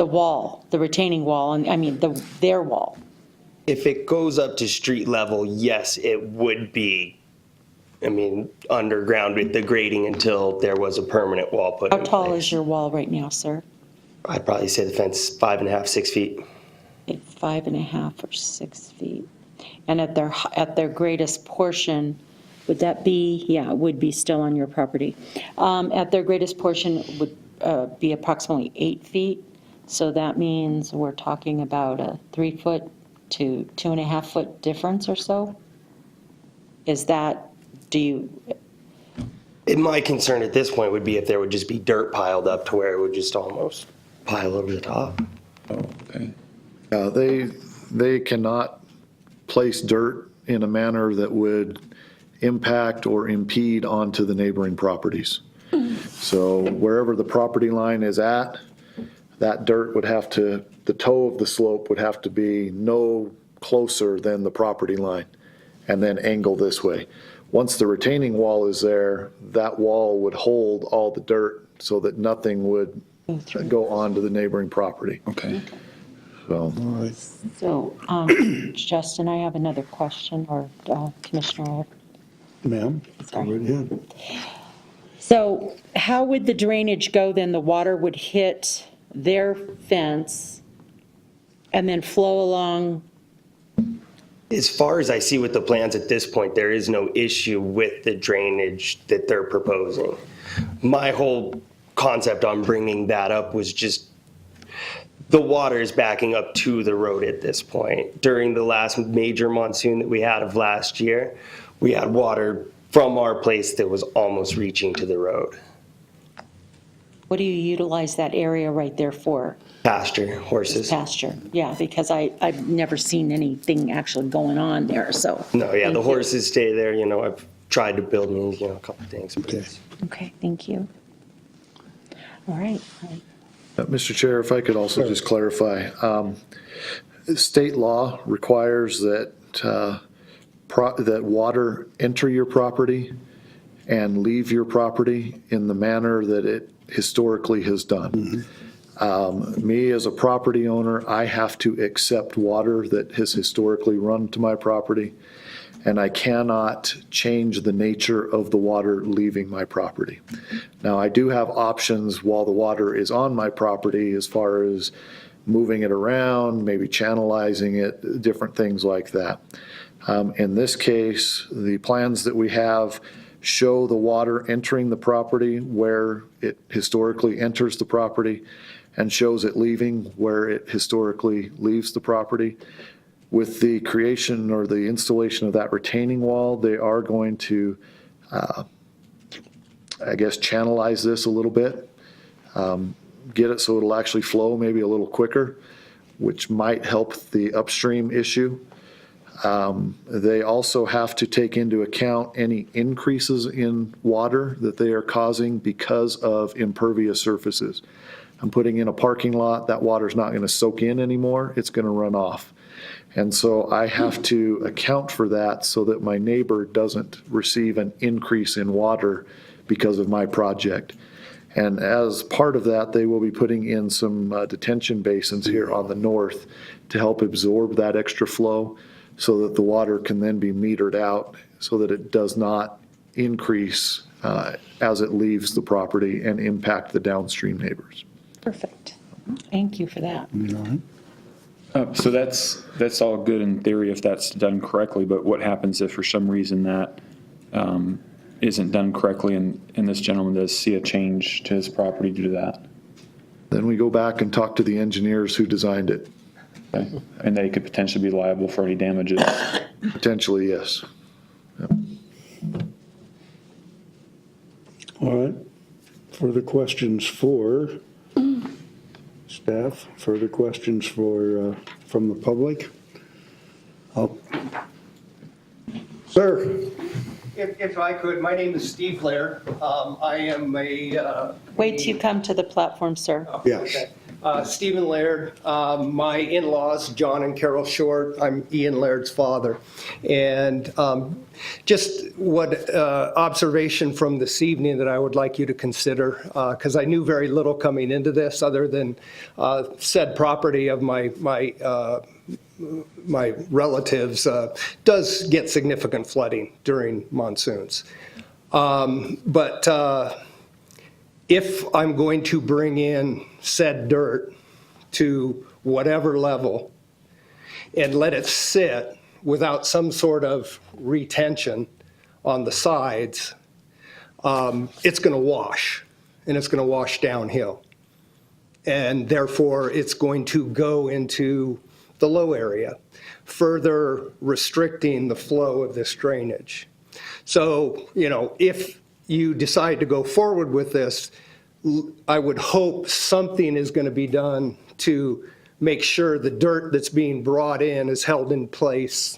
wall, the retaining wall, and I mean, their wall? If it goes up to street level, yes, it would be, underground with the grading until there was a permanent wall put in How place. tall is your wall right now, sir? I'd probably say the fence is 5.5, 6 feet. 5.5 or 6 feet. And at their greatest portion, would that be, yeah, it would be still on your property. At their greatest portion would be approximately 8 feet. So that means we're talking about a 3 foot to 2.5 foot difference or so? Is that, My concern at this point would be if there would just be dirt piled up to where it would just almost pile over the top. Oh, okay. They cannot place dirt in a manner that would impact or impede onto the neighboring properties. So wherever the property line is at, that dirt would have to, the toe of the slope would have to be no closer than the property line and then angle this way. Once the retaining wall is there, that wall would hold all the dirt so that nothing would go on to the neighboring property. Okay. So, Justin, I have another question, or Commissioner. Ma'am, go Sorry. right ahead. So how would the drainage go then? The water would hit their fence and then flow along? As far as I see with the plans at this point, there is no issue with the drainage that they're proposing. My whole concept on bringing that up was just the water is backing up to the road at this point. During the last major monsoon that we had of last year, we had water from our place that was almost reaching to the road. What do you utilize that area right there for? Pasture, horses. Pasture, yeah, because I've never seen anything actually going on there, so. No, yeah, Thank the you. horses stay there. I've tried to build me, a couple things. But it's- Okay, thank you. All right. Mr. Chair, if I could also just clarify, state law requires that, that water enter your property and leave your property in the manner that it historically has done. Me as a property owner, I have to accept water that has historically run to my property, and I cannot change the nature of the water leaving my property. Now, I do have options while the water is on my property as far as moving it around, maybe channelizing it, different things like that. In this case, the plans that we have show the water entering the property where it historically enters the property and shows it leaving where it historically leaves the property. With the creation or the installation of that retaining wall, they are going to, channelize this a little bit, get it so it'll actually flow maybe a little quicker, which might help the upstream issue. They also have to take into account any increases in water that they are causing because of impervious surfaces. I'm putting in a parking lot, that water's not going to soak in anymore, it's going to run off. And so I have to account for that so that my neighbor doesn't receive an increase in water because of my project. And as part of that, they will be putting in some detention basins here on the north to help absorb that extra flow so that the water can then be metered out so that it does not increase as it leaves the property and impact the downstream neighbors. Perfect. Thank you for that. So that's all good in theory if that's done correctly, but what happens if for some reason that isn't done correctly and this gentleman does see a change to his property due to that? Then we go back and talk to the engineers who designed it. Okay. And they could potentially be liable for any damages? Potentially, yes. All right. Further questions for staff? Further questions from the public? Sir? If I could, my name is Steve Laird. I am a. Wait till you come to the platform, sir. Yes. Okay. Stephen Laird, my in-laws, John and Carol Short. I'm Ian Laird's father. And just what observation from this evening that I would like you to consider, because I knew very little coming into this other than said property of my relatives does get significant flooding during monsoons. But if I'm going to bring in said dirt to whatever level and let it sit without some sort of retention on the sides, it's going to wash, and it's going to wash downhill. And therefore, it's going to go into the low area, further restricting the flow of this drainage. So, if you decide to go forward with this, I would hope something is going to be done to make sure the dirt that's being brought in is held in place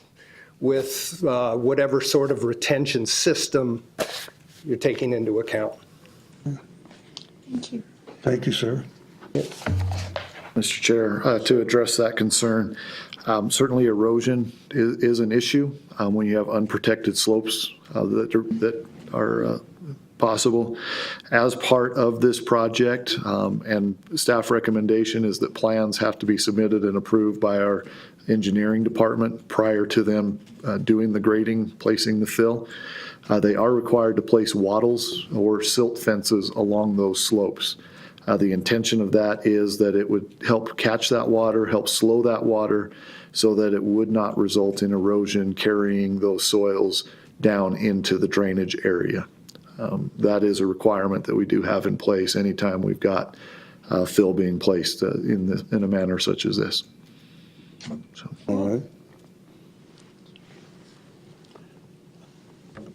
with whatever sort of retention system you're taking into account. Thank you. Thank you, sir. Mr. Chair, to address that concern, certainly erosion is an issue when you have unprotected slopes that are possible. As part of this project, and staff recommendation is that plans have to be submitted and approved by our engineering department prior to them doing the grading, placing the fill. They are required to place wattles or silt fences along those slopes. The intention of that is that it would help catch that water, help slow that water, so that it would not result in erosion carrying those soils down into the drainage area. That is a requirement that we do have in place anytime we've got fill being placed in a manner such as this. So. All right.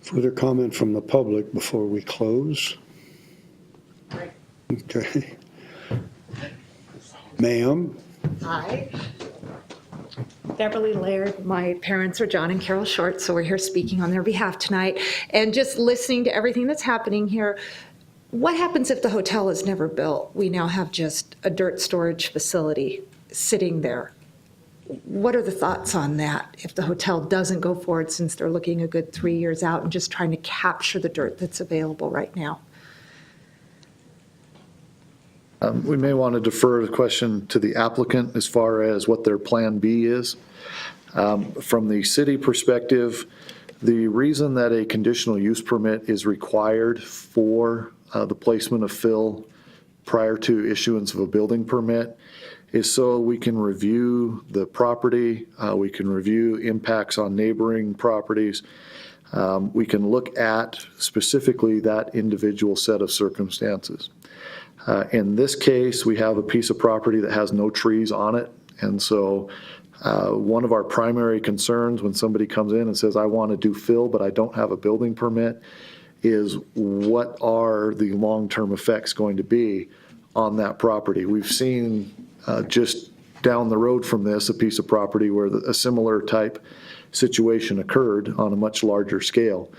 Further comment from the public before we close? Okay. Ma'am? Hi. Beverly Laird. My parents are John and Carol Short, so we're here speaking on their behalf tonight. And just listening to everything that's happening here, what happens if the hotel is never built? We now have just a dirt storage facility sitting there. What are the thoughts on that if the hotel doesn't go forward, since they're looking a good 3 years out and just trying to capture the dirt that's available right now? We may want to defer the question to the applicant as far as what their plan B is. From the city perspective, the reason that a conditional use permit is required for the placement of fill prior to issuance of a building permit is so we can review the property, we can review impacts on neighboring properties, we can look at specifically that individual set of circumstances. In this case, we have a piece of property that has no trees on it. And so one of our primary concerns when somebody comes in and says, I want to do fill, but I don't have a building permit, is what are the long-term effects going to be on that property? We've seen just down the road from this, a piece of property where a similar type situation occurred on a much larger scale,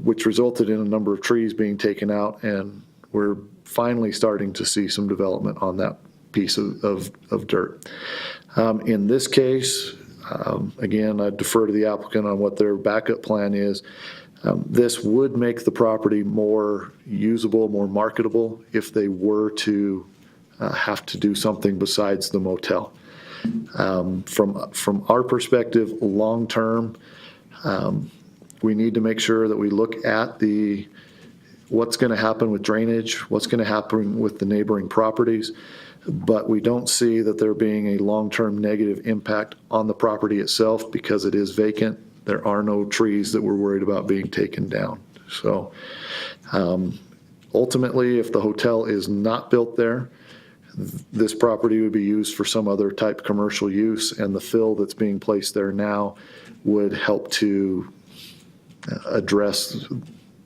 which resulted in a number of trees being taken out, and we're finally starting to see some development on that piece of dirt. In this case, again, I defer to the applicant on what their backup plan is. This would make the property more usable, more marketable if they were to have to do something besides the motel. From our perspective, long-term, we need to make sure that we look at what's going to happen with drainage, what's going to happen with the neighboring properties, but we don't see that there being a long-term negative impact on the property itself because it is vacant. There are no trees that we're worried about being taken down. So ultimately, if the hotel is not built there, this property would be used for some other type commercial use, and the fill that's being placed there now would help to address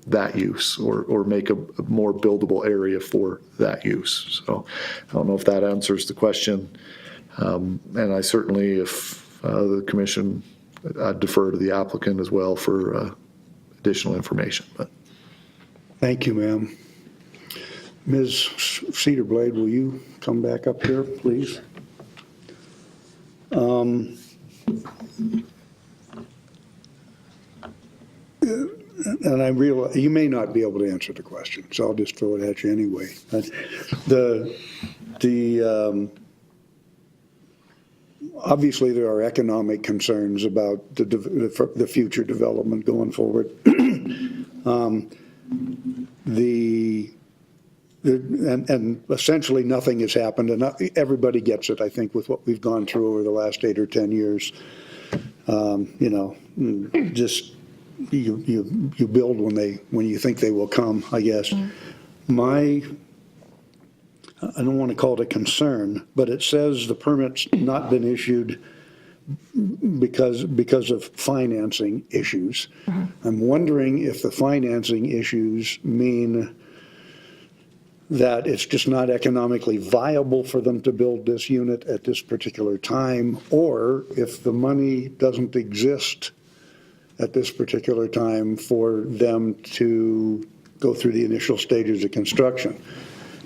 that use or make a more buildable area for that use. So I don't know if that answers the question. And I certainly, if the commission, I'd defer to the applicant as well for additional information. But Thank you, ma'am. Ms. Cedarblade, will you come back up here, please? And I realize, you may not be able to answer the question, so I'll just throw it at you anyway. But obviously, there are economic concerns about the future development going forward. And essentially, nothing has happened, and everybody gets it, I think, with what we've gone through over the last 8 or 10 years. Just you build when you think they will come, I guess. I don't want to call it a concern, but it says the permit's not been issued because of financing issues. I'm wondering if the financing issues mean that it's just not economically viable for them to build this unit at this particular time, or if the money doesn't exist at this particular time for them to go through the initial stages of construction.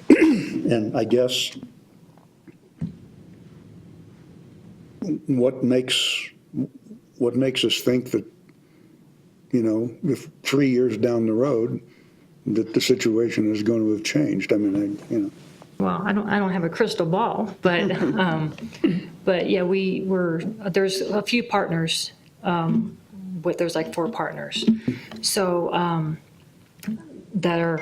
And I guess what makes us think that, if 3 years down the road, that the situation is going to have changed? I mean, Well, I don't have a crystal ball, but yeah, there's a few partners, there's like 4 partners. So, that are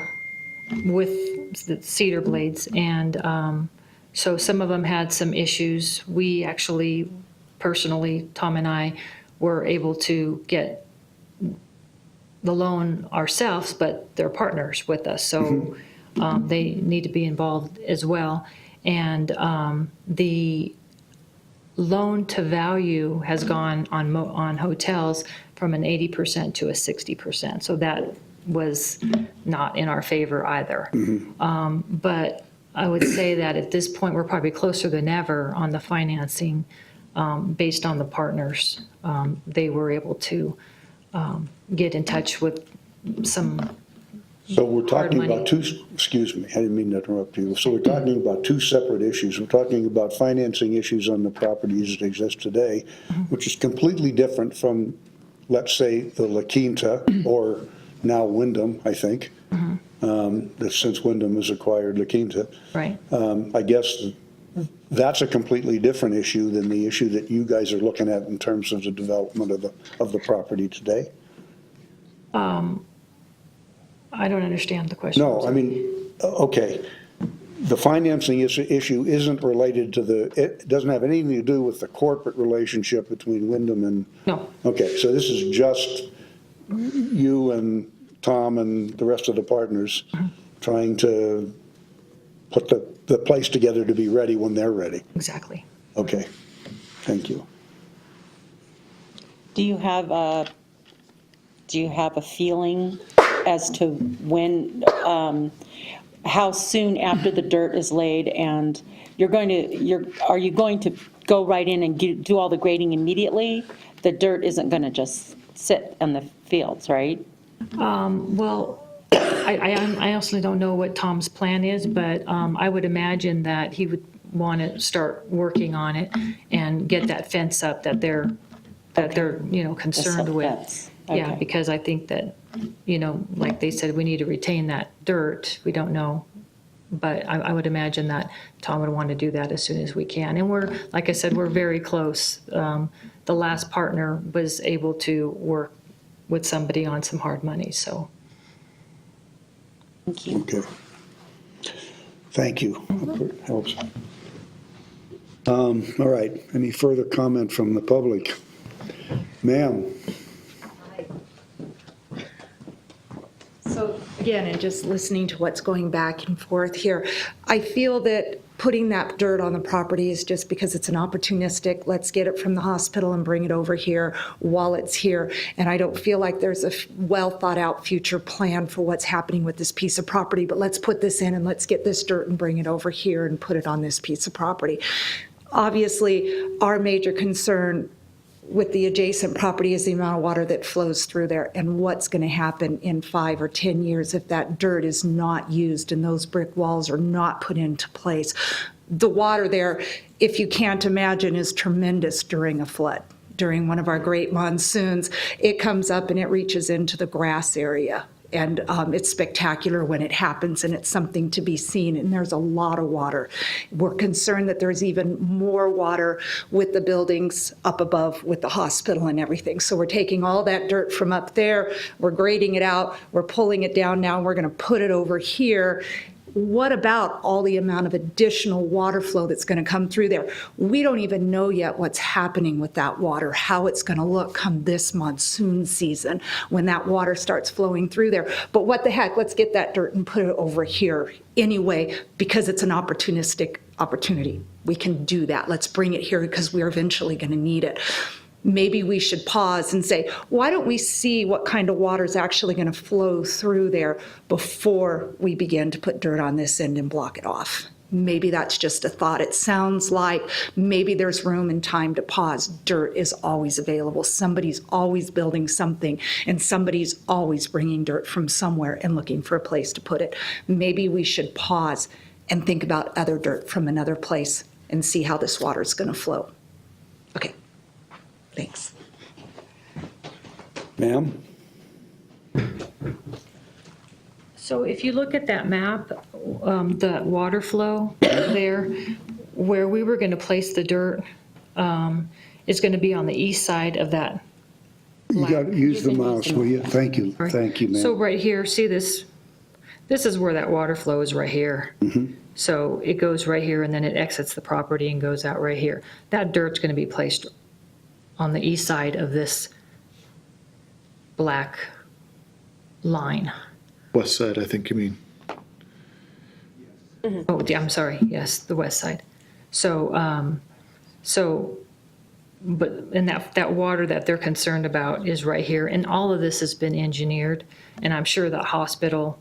with the Cedarblades, and so some of them had some issues. We actually, personally, Tom and I, were able to get the loan ourselves, but they're partners with us, so they need to be involved as well. And the loan to value has gone on hotels from an 80% to a 60%, so that was not in our favor either. But I would say that at this point, we're probably closer than ever on the financing based on the partners. They were able to get in touch with some so we're talking hard money. about excuse me, I didn't mean to interrupt you. So we're talking about 2 separate issues. We're talking about financing issues on the properties that exist today, which is completely different from, let's say, the La Quinta, or now Wyndham, I think, since Wyndham has acquired La Quinta. Right. I guess that's a completely different issue than the issue that you guys are looking at in terms of the development of the property today. I don't understand the question. No, I mean, okay. The financing issue isn't related to it doesn't have anything to do with the corporate relationship between Wyndham and. No. Okay, so this is just you and Tom and the rest of the partners trying to put the place together to be ready when they're ready. Exactly. Okay, thank you. Do you have a feeling as to when, how soon after the dirt is laid and are you going to go right in and do all the grading immediately? The dirt isn't going to just sit in the fields, right? Well, I honestly don't know what Tom's plan is, but I would imagine that he would want to start working on it and get that fence up that they're concerned with. Fence. Yeah, Okay. because I think that, like they said, we need to retain that dirt. We don't know, but I would imagine that Tom would want to do that as soon as we can. And like I said, we're very close. The last partner was able to work with somebody on some hard money, so. Thank you. Okay. Thank you. That helps. All right, any further comment from the public? Ma'am? So again, and just listening to what's going back and forth here, I feel that putting that dirt on the property is just because it's an opportunistic, let's get it from the hospital and bring it over here while it's here. And I don't feel like there's a well thought out future plan for what's happening with this piece of property, but let's put this in and let's get this dirt and bring it over here and put it on this piece of property. Obviously, our major concern with the adjacent property is the amount of water that flows through there and what's going to happen in 5 or 10 years if that dirt is not used and those brick walls are not put into place. The water there, if you can't imagine, is tremendous during a flood. During one of our great monsoons, it comes up and it reaches into the grass area. And it's spectacular when it happens, and it's something to be seen, and there's a lot of water. We're concerned that there's even more water with the buildings up above with the hospital and everything. So we're taking all that dirt from up there, we're grading it out, we're pulling it down now, and we're gonna put it over here. What about all the amount of additional water flow that's going to come through there? We don't even know yet what's happening with that water, how it's going to look come this monsoon season when that water starts flowing through there. But what the heck, let's get that dirt and put it over here anyway, because it's an opportunistic opportunity. We can do that. Let's bring it here because we're eventually going to need it. Maybe we should pause and say, why don't we see what kind of water is actually going to flow through there before we begin to put dirt on this end and block it off? Maybe that's just a thought. It sounds like maybe there's room and time to pause. Dirt is always available. Somebody's always building something, and somebody's always bringing dirt from somewhere and looking for a place to put it. Maybe we should pause and think about other dirt from another place and see how this water is going to flow. Okay. Thanks. Ma'am? So if you look at that map, the water flow there, where we were going to place the dirt is going to be on the east side of that. You got to use the mouse, will you? Thank you, ma'am. So right here, see this? This is where that water flow is right here. So it goes right here and then it exits the property and goes out right here. That dirt's going to be placed on the east side of this black line. West side, I think you mean. Oh, yeah, I'm sorry. Yes, the west side. So, and that water that they're concerned about is right here. And all of this has been engineered. And I'm sure the hospital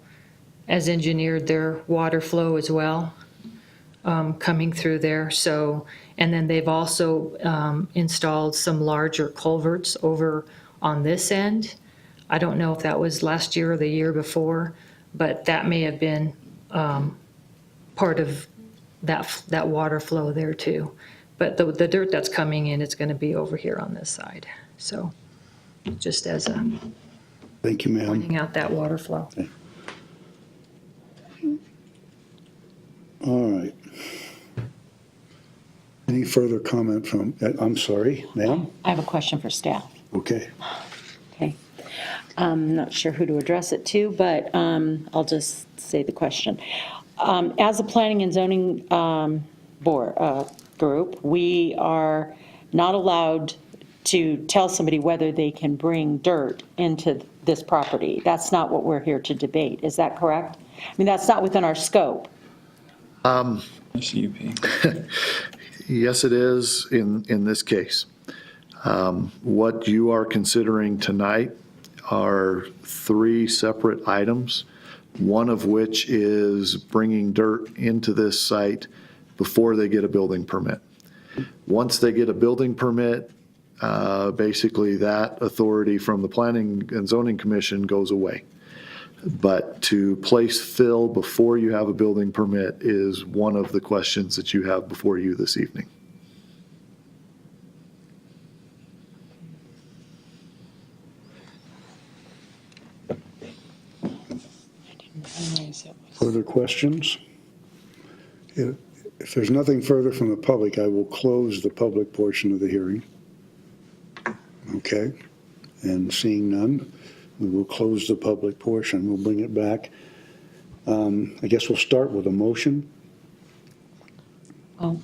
has engineered their water flow as well, coming through there. So, and then they've also installed some larger culverts over on this end. I don't know if that was last year or the year before, but that may have been part of that water flow there too. But the dirt that's coming in is going to be over here on this side. So just as a Thank you, ma'am. pointing out that water flow. All right. Any further comment from, I'm sorry, ma'am? I have a question for staff. Okay. Okay. I'm not sure who to address it to, but I'll just say the question. As a planning and zoning board group, we are not allowed to tell somebody whether they can bring dirt into this property. That's not what we're here to debate. Is that correct? I mean, that's not within our scope. CUP. Yes, it is in this case. What you are considering tonight are 3 separate items, one of which is bringing dirt into this site before they get a building permit. Once they get a building permit, basically that authority from the Planning and Zoning Commission goes away. But to place fill before you have a building permit is one of the questions that you have before you this evening. Further questions? If there's nothing further from the public, I will close the public portion of the hearing. Okay, and seeing none, we will close the public portion. We'll bring it back. I guess we'll start with a motion. Oh.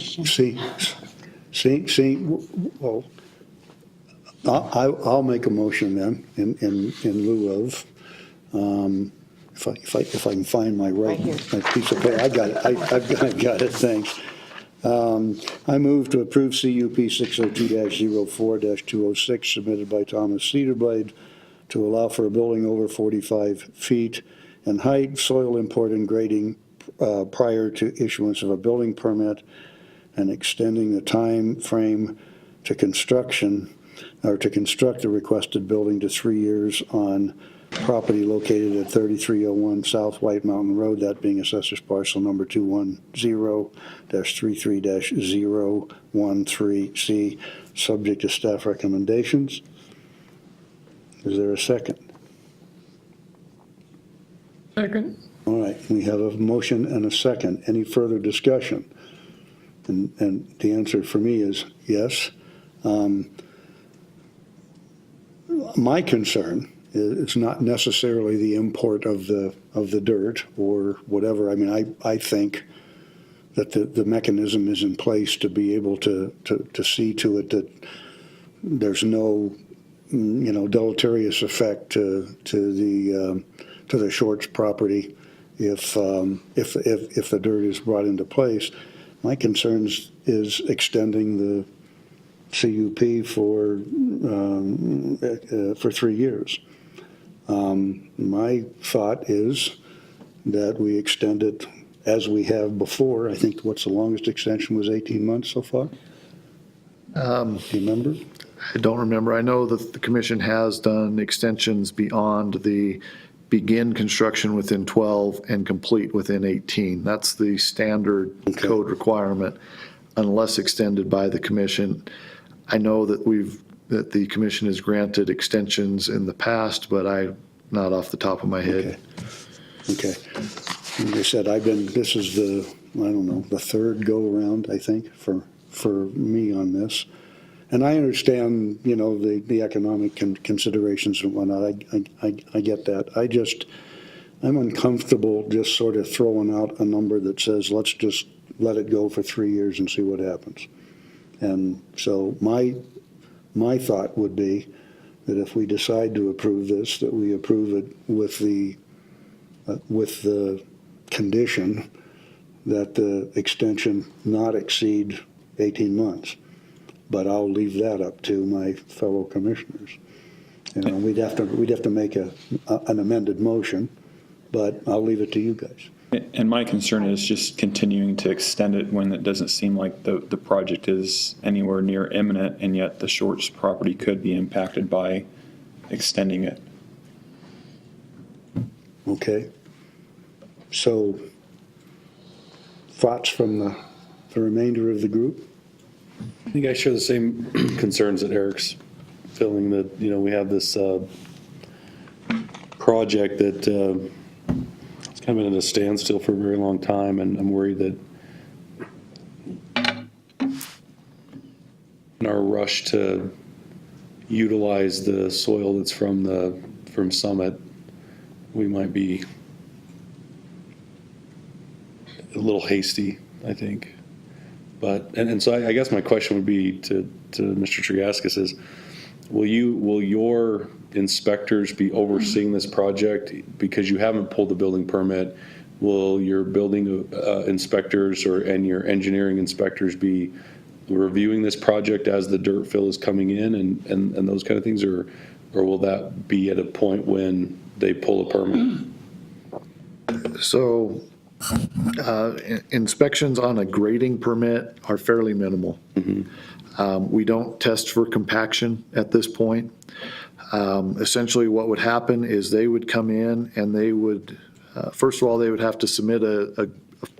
See, Well, I'll make a motion then in lieu of, if I can find my Right here. my piece of paper. I got it. I've got it, thanks. I move to approve CUP 602-04-206 submitted by Thomas Cedarblade to allow for a building over 45 feet in height, soil import and grading prior to issuance of a building permit, and extending the time frame to construction, or to construct the requested building to 3 years on property located at 3301 South White Mountain Road, that being assessors parcel number 210-33-013C, subject to staff recommendations. Is there a second? Second. All right, we have a motion and a second. Any further discussion? And the answer for me is yes. My concern is not necessarily the import of the dirt or whatever. I mean, I think that the mechanism is in place to be able to see to it that there's no, deleterious effect to the Shorts property if the dirt is brought into place. My concerns is extending the CUP for 3 years. My thought is that we extend it as we have before. I think what's the longest extension was 18 months so far? Do you remember? I don't remember. I know that the commission has done extensions beyond the begin construction within 12 and complete within 18. That's the standard code requirement unless extended by the commission. I know that that the commission has granted extensions in the past, but not off the top of my head. Okay. Like I said, this is the third go-around, I think, for me on this. And I understand, the economic considerations and whatnot. I get that. I'm uncomfortable just sort of throwing out a number that says, let's just let it go for 3 years and see what happens. And so my thought would be that if we decide to approve this, that we approve it with the condition that the extension not exceed 18 months. But I'll leave that up to my fellow commissioners. We'd have to make an amended motion, but I'll leave it to you guys. And my concern is just continuing to extend it when it doesn't seem like the project is anywhere near imminent, and yet the Shorts property could be impacted by extending it. Okay. So, thoughts from the remainder of the group? I think I share the same concerns that Eric's feeling, that, we have this project that it's kind of been at a standstill for a very long time, and I'm worried that in our rush to utilize the soil that's from Summit, we might be a little hasty, I think. But, and so I guess my question would be to Mr. Trigaskis is, will your inspectors be overseeing this project because you haven't pulled the building permit? Will your building inspectors and your engineering inspectors be reviewing this project as the dirt fill is coming in and those kind of things, or will that be at a point when they pull a permit? So inspections on a grading permit are fairly minimal. We don't test for compaction at this point. Essentially what would happen is they would come in and they would, first of all, they would have to submit a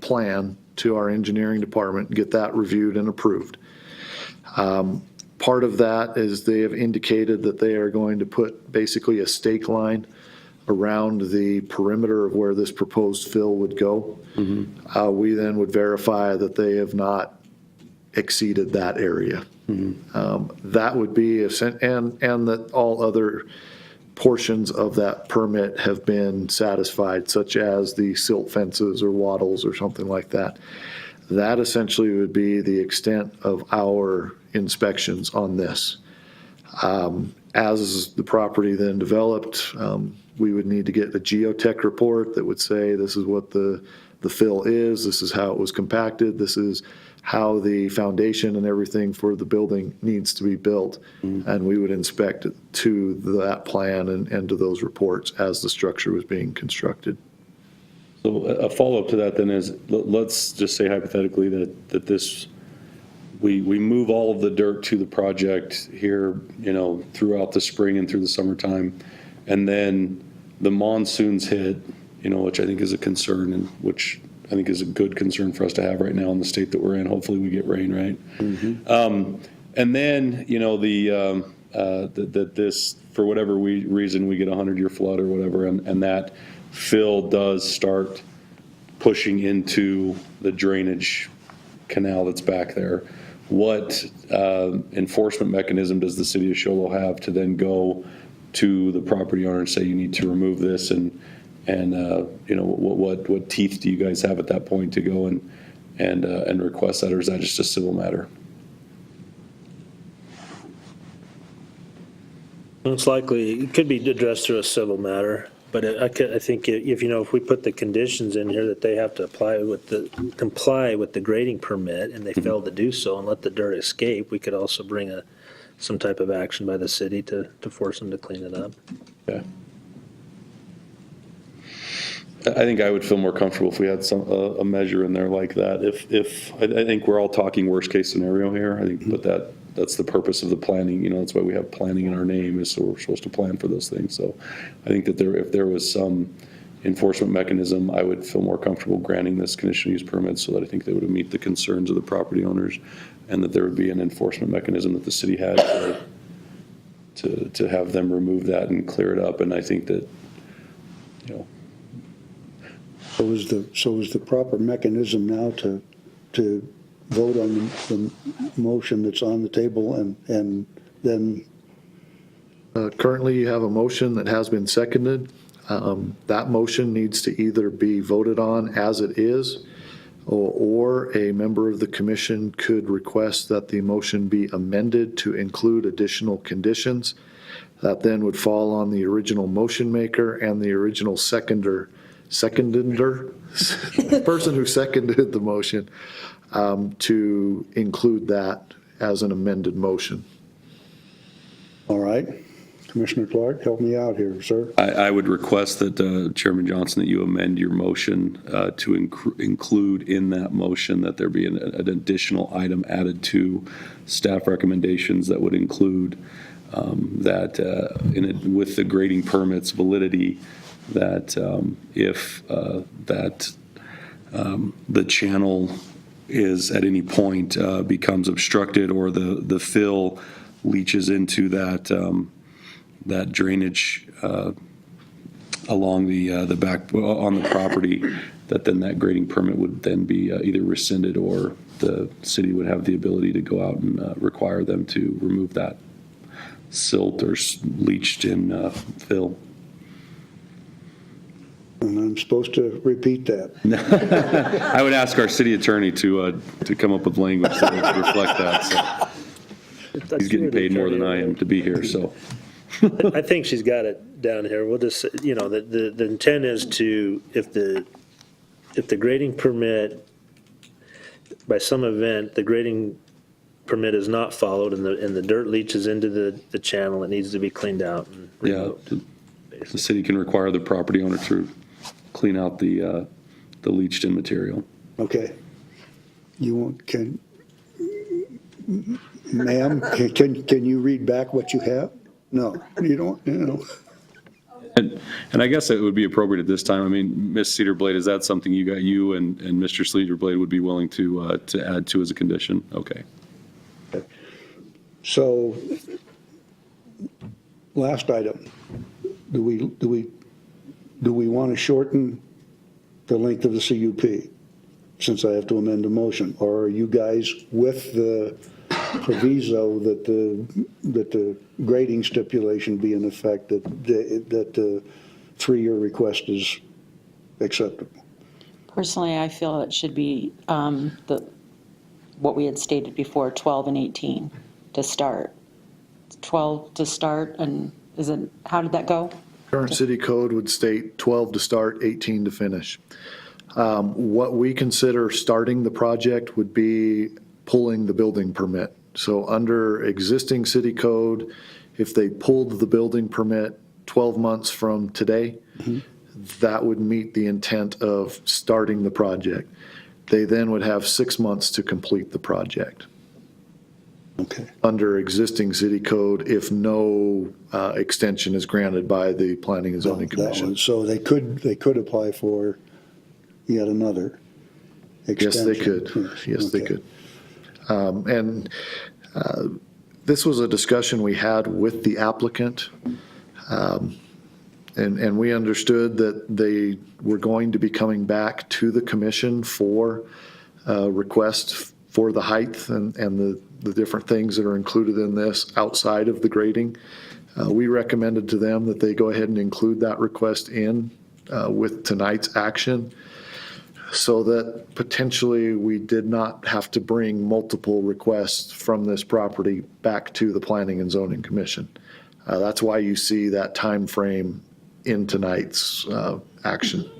plan to our engineering department and get that reviewed and approved. Part of that is they have indicated that they are going to put basically a stake line around the perimeter of where this proposed fill would go. We then would verify that they have not exceeded that area. That would be, and that all other portions of that permit have been satisfied, such as the silt fences or wattles or something like that. That essentially would be the extent of our inspections on this. As the property then developed, we would need to get a geotech report that would say this is what the fill is, this is how it was compacted, this is how the foundation and everything for the building needs to be built. And we would inspect it to that plan and to those reports as the structure was being constructed. So a follow-up to that then is, let's just say hypothetically that this, we move all of the dirt to the project here, throughout the spring and through the summertime, and then the monsoons hit, which I think is a concern, and which I think is a good concern for us to have right now in the state that we're in. Hopefully we get rain, right? And then, that this, for whatever reason, we get a 100-year flood or whatever, and that fill does start pushing into the drainage canal that's back there. What enforcement mechanism does the city of Show Low have to then go to the property owner and say, you need to remove this, and what teeth do you guys have at that point to go and request that, or is that just a civil matter? Most likely, it could be addressed through a civil matter, but I think if we put the conditions in here that they have to comply with the grading permit, and they fail to do so and let the dirt escape, we could also bring some type of action by the city to force them to clean it up. Okay. I think I would feel more comfortable if we had a measure in there like that. I think we're all talking worst case scenario here. I think, but that's the purpose of the planning. That's why we have planning in our name, is so we're supposed to plan for those things. So I think that if there was some enforcement mechanism, I would feel more comfortable granting this conditional use permit, so that I think they would meet the concerns of the property owners, and that there would be an enforcement mechanism that the city had to have them remove that and clear it up. And I think that, So is the proper mechanism now to vote on the motion that's on the table and then? Currently, you have a motion that has been seconded. That motion needs to either be voted on as it is, or a member of the commission could request that the motion be amended to include additional conditions. That then would fall on the original motion maker and the original seconder, person who seconded the motion, to include that as an amended motion. All right. Commissioner Clark, help me out here, sir. I would request that, Chairman Johnson, that you amend your motion to include in that motion that there be an additional item added to staff recommendations that would include that with the grading permit's validity, that if the channel is at any point becomes obstructed, or the fill leaches into that drainage along the back on the property, that then that grading permit would then be either rescinded, or the city would have the ability to go out and require them to remove that silt or leached in fill. And I'm supposed to repeat that. I would ask our city attorney to come up with language that would reflect that. So. He's getting paid more than I am to be here, so. I think she's got it down here. We'll just, the intent is to, if the grading permit, by some event, the grading permit is not followed and the dirt leaches into the channel, it needs to be cleaned out and removed. Yeah, the city can require the property owner to clean out the leached in material. Okay. Ma'am, can you read back what you have? No, you don't, And I guess it would be appropriate at this time. I mean, Ms. Cedarblade, is that something you and Mr. Cedarblade would be willing to add to as a condition? Okay. So, last item, do we want to shorten the length of the CUP, since I have to amend the motion? Or are you guys with the proviso that the grading stipulation be in effect, that the 3-year request is acceptable? Personally, I feel it should be what we had stated before, 12 and 18 to start. 12 to start, and how did that go? Current city code would state 12 to start, 18 to finish. What we consider starting the project would be pulling the building permit. So under existing city code, if they pulled the building permit 12 months from today, that would meet the intent of starting the project. They then would have 6 months to complete the project. Okay. Under existing city code, if no extension is granted by the Planning and Zoning That one. Commission. So they could apply for yet another Yes, extension. they could. Yes, they Okay. could. And this was a discussion we had with the applicant. And we understood that they were going to be coming back to the commission for requests for the height and the different things that are included in this outside of the grading. We recommended to them that they go ahead and include that request in with tonight's action, so that potentially we did not have to bring multiple requests from this property back to the Planning and Zoning Commission. That's why you see that time frame in tonight's action.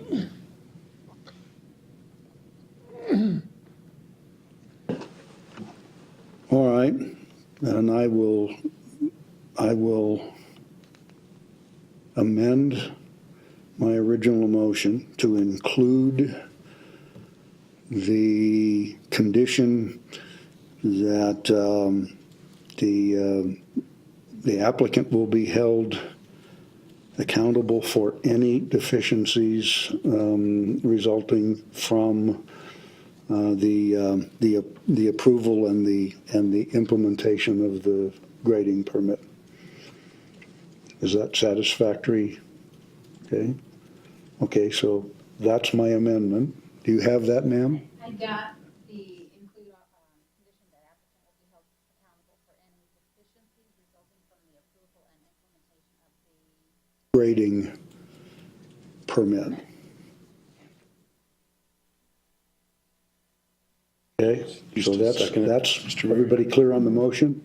All right, and I will amend my original motion to include the condition that the applicant will be held accountable for any deficiencies resulting from the approval and the implementation of the grading permit. Is that satisfactory? Okay. Okay, so that's my amendment. Do you have that, ma'am? I got the include condition that applicant will be held accountable for any deficiencies resulting from the approval and implementation of the Grading permit. Okay, so that's, everybody clear on the motion?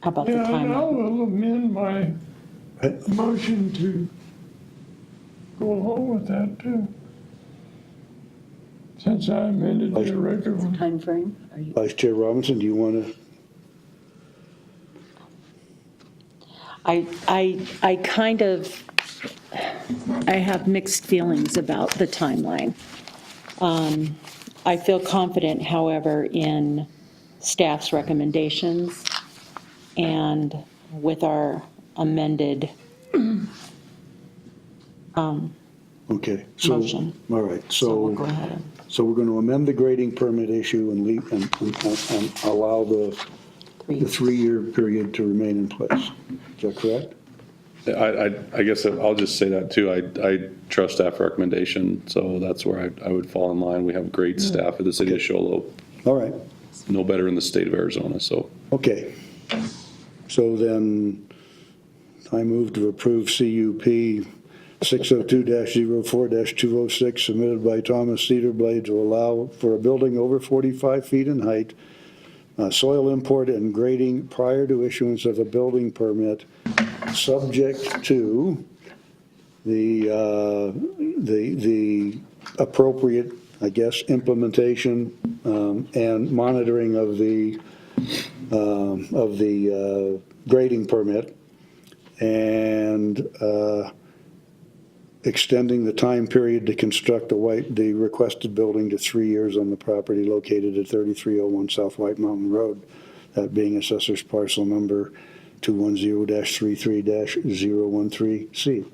How about the Yeah, timeline? I will amend my motion to go along with that too. Since I amended the original. Timeframe? Are you? Vice Chair Robinson, do you want to? I kind of, I have mixed feelings about the timeline. I feel confident, however, in staff's recommendations and with our amended Okay. So, motion. all right, So we'll go ahead and. so we're going to amend the grading permit issue and leave, and allow the 3-year period to remain in place. Is that correct? I guess I'll just say that too. I trust staff recommendation, so that's where I would fall in line. We have great staff at the city of Show Low, All right, no better in the state of Arizona, so. okay. So then I move to approve CUP 602-04-206 submitted by Thomas Cedarblade to allow for a building over 45 feet in height, soil import and grading prior to issuance of a building permit, subject to the appropriate, I guess, implementation and monitoring of the grading permit, and extending the time period to construct the requested building to 3 years on the property located at 3301 South White Mountain Road, that being assessor's parcel number 210-33-013C.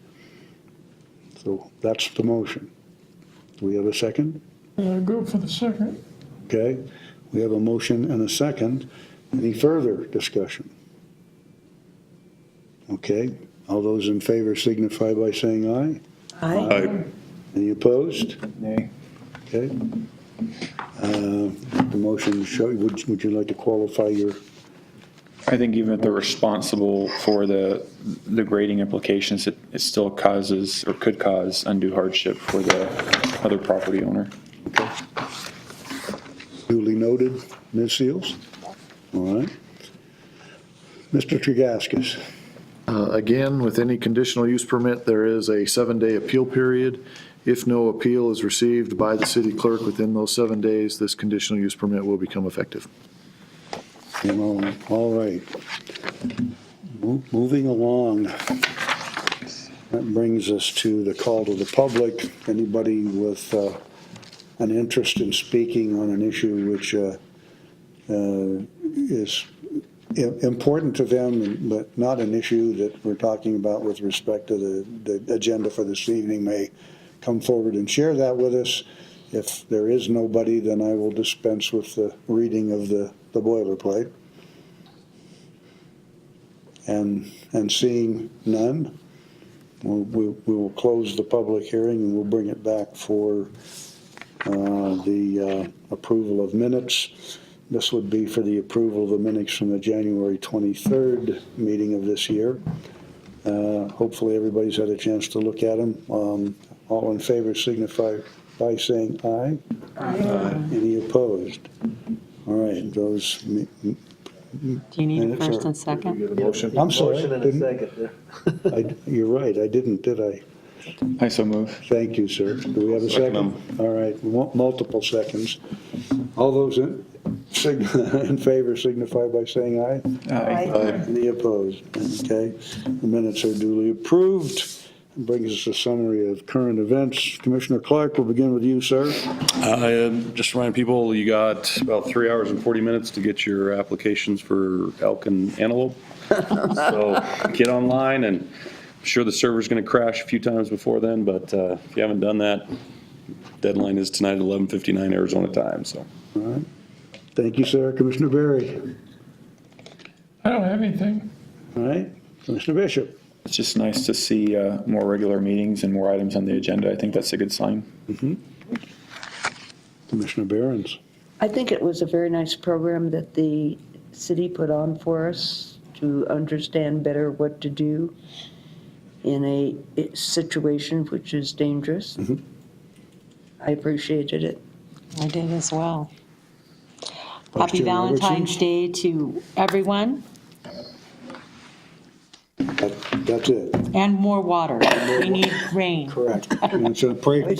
So that's the motion. Do we have a second? Go for the second. Okay, we have a motion and a second. Any further discussion? Okay, all those in favor signify by saying aye. Aye. Any opposed? Nay. Okay. The motion, would you like to qualify your, I think even if they're responsible for the grading implications, it still causes or could cause undue hardship for the other property owner. Duly noted. Ms. Seals? All right. Mr. Tregaskis? Again, with any conditional use permit, there is a 7-day appeal period. If no appeal is received by the city clerk within those 7 days, this conditional use permit will become effective. All right. Moving along. That brings us to the call to the public. Anybody with an interest in speaking on an issue which is important to them, but not an issue that we're talking about with respect to the agenda for this evening, may come forward and share that with us. If there is nobody, then I will dispense with the reading of the boilerplate. And seeing none, we will close the public hearing and we'll bring it back for the approval of minutes. This would be for the approval of the minutes from the January 23rd meeting of this year. Hopefully everybody's had a chance to look at them. All in favor signify by saying aye. Aye. Any opposed? All right, those. Do you need a minutes first are- and second? Motion. I'm sorry. Motion and a second. You're right, I didn't, did I? I so move. Thank you, sir. Do we have a second? All right, multiple seconds. All those in favor signify by saying aye. Aye. Any opposed? Okay, the minutes are duly approved. Brings us a summary of current events. Commissioner Clark, we'll begin with you, sir. Just remind people, you got about 3 hours and 40 minutes to get your applications for elk and antelope. So get online, and I'm sure the server's going to crash a few times before then, but if you haven't done that, deadline is tonight at 11:59 Arizona time, so. All right. Thank you, sir. Commissioner Berry. I don't have anything. All right. Commissioner Bishop. It's just nice to see more regular meetings and more items on the agenda. I think that's a good sign. Commissioner Behrens. I think it was a very nice program that the city put on for us to understand better what to do in a situation which is dangerous. I appreciated it. I did as well. Happy Vice Chair Valentine's Robertson? Day to everyone, That's it. and more water. We need rain. Correct. And so pray.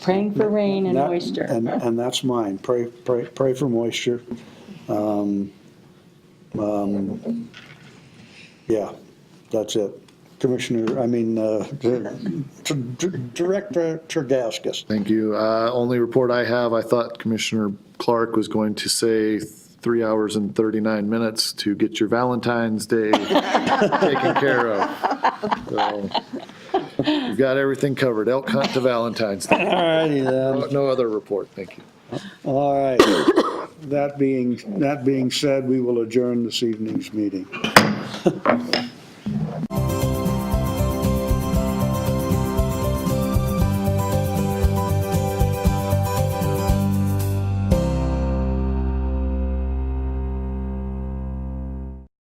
Praying for rain and That- moisture. And that's mine. Pray for moisture. Yeah, that's it. Director Tregaskis. Thank you. Only report I have, I thought Commissioner Clark was going to say 3 hours and 39 minutes to get your Valentine's Day taken care of. So, you've got everything covered, elk hunt to Valentine's Day. All righty then. No other report, thank you. All right. That being said, we will adjourn this evening's meeting.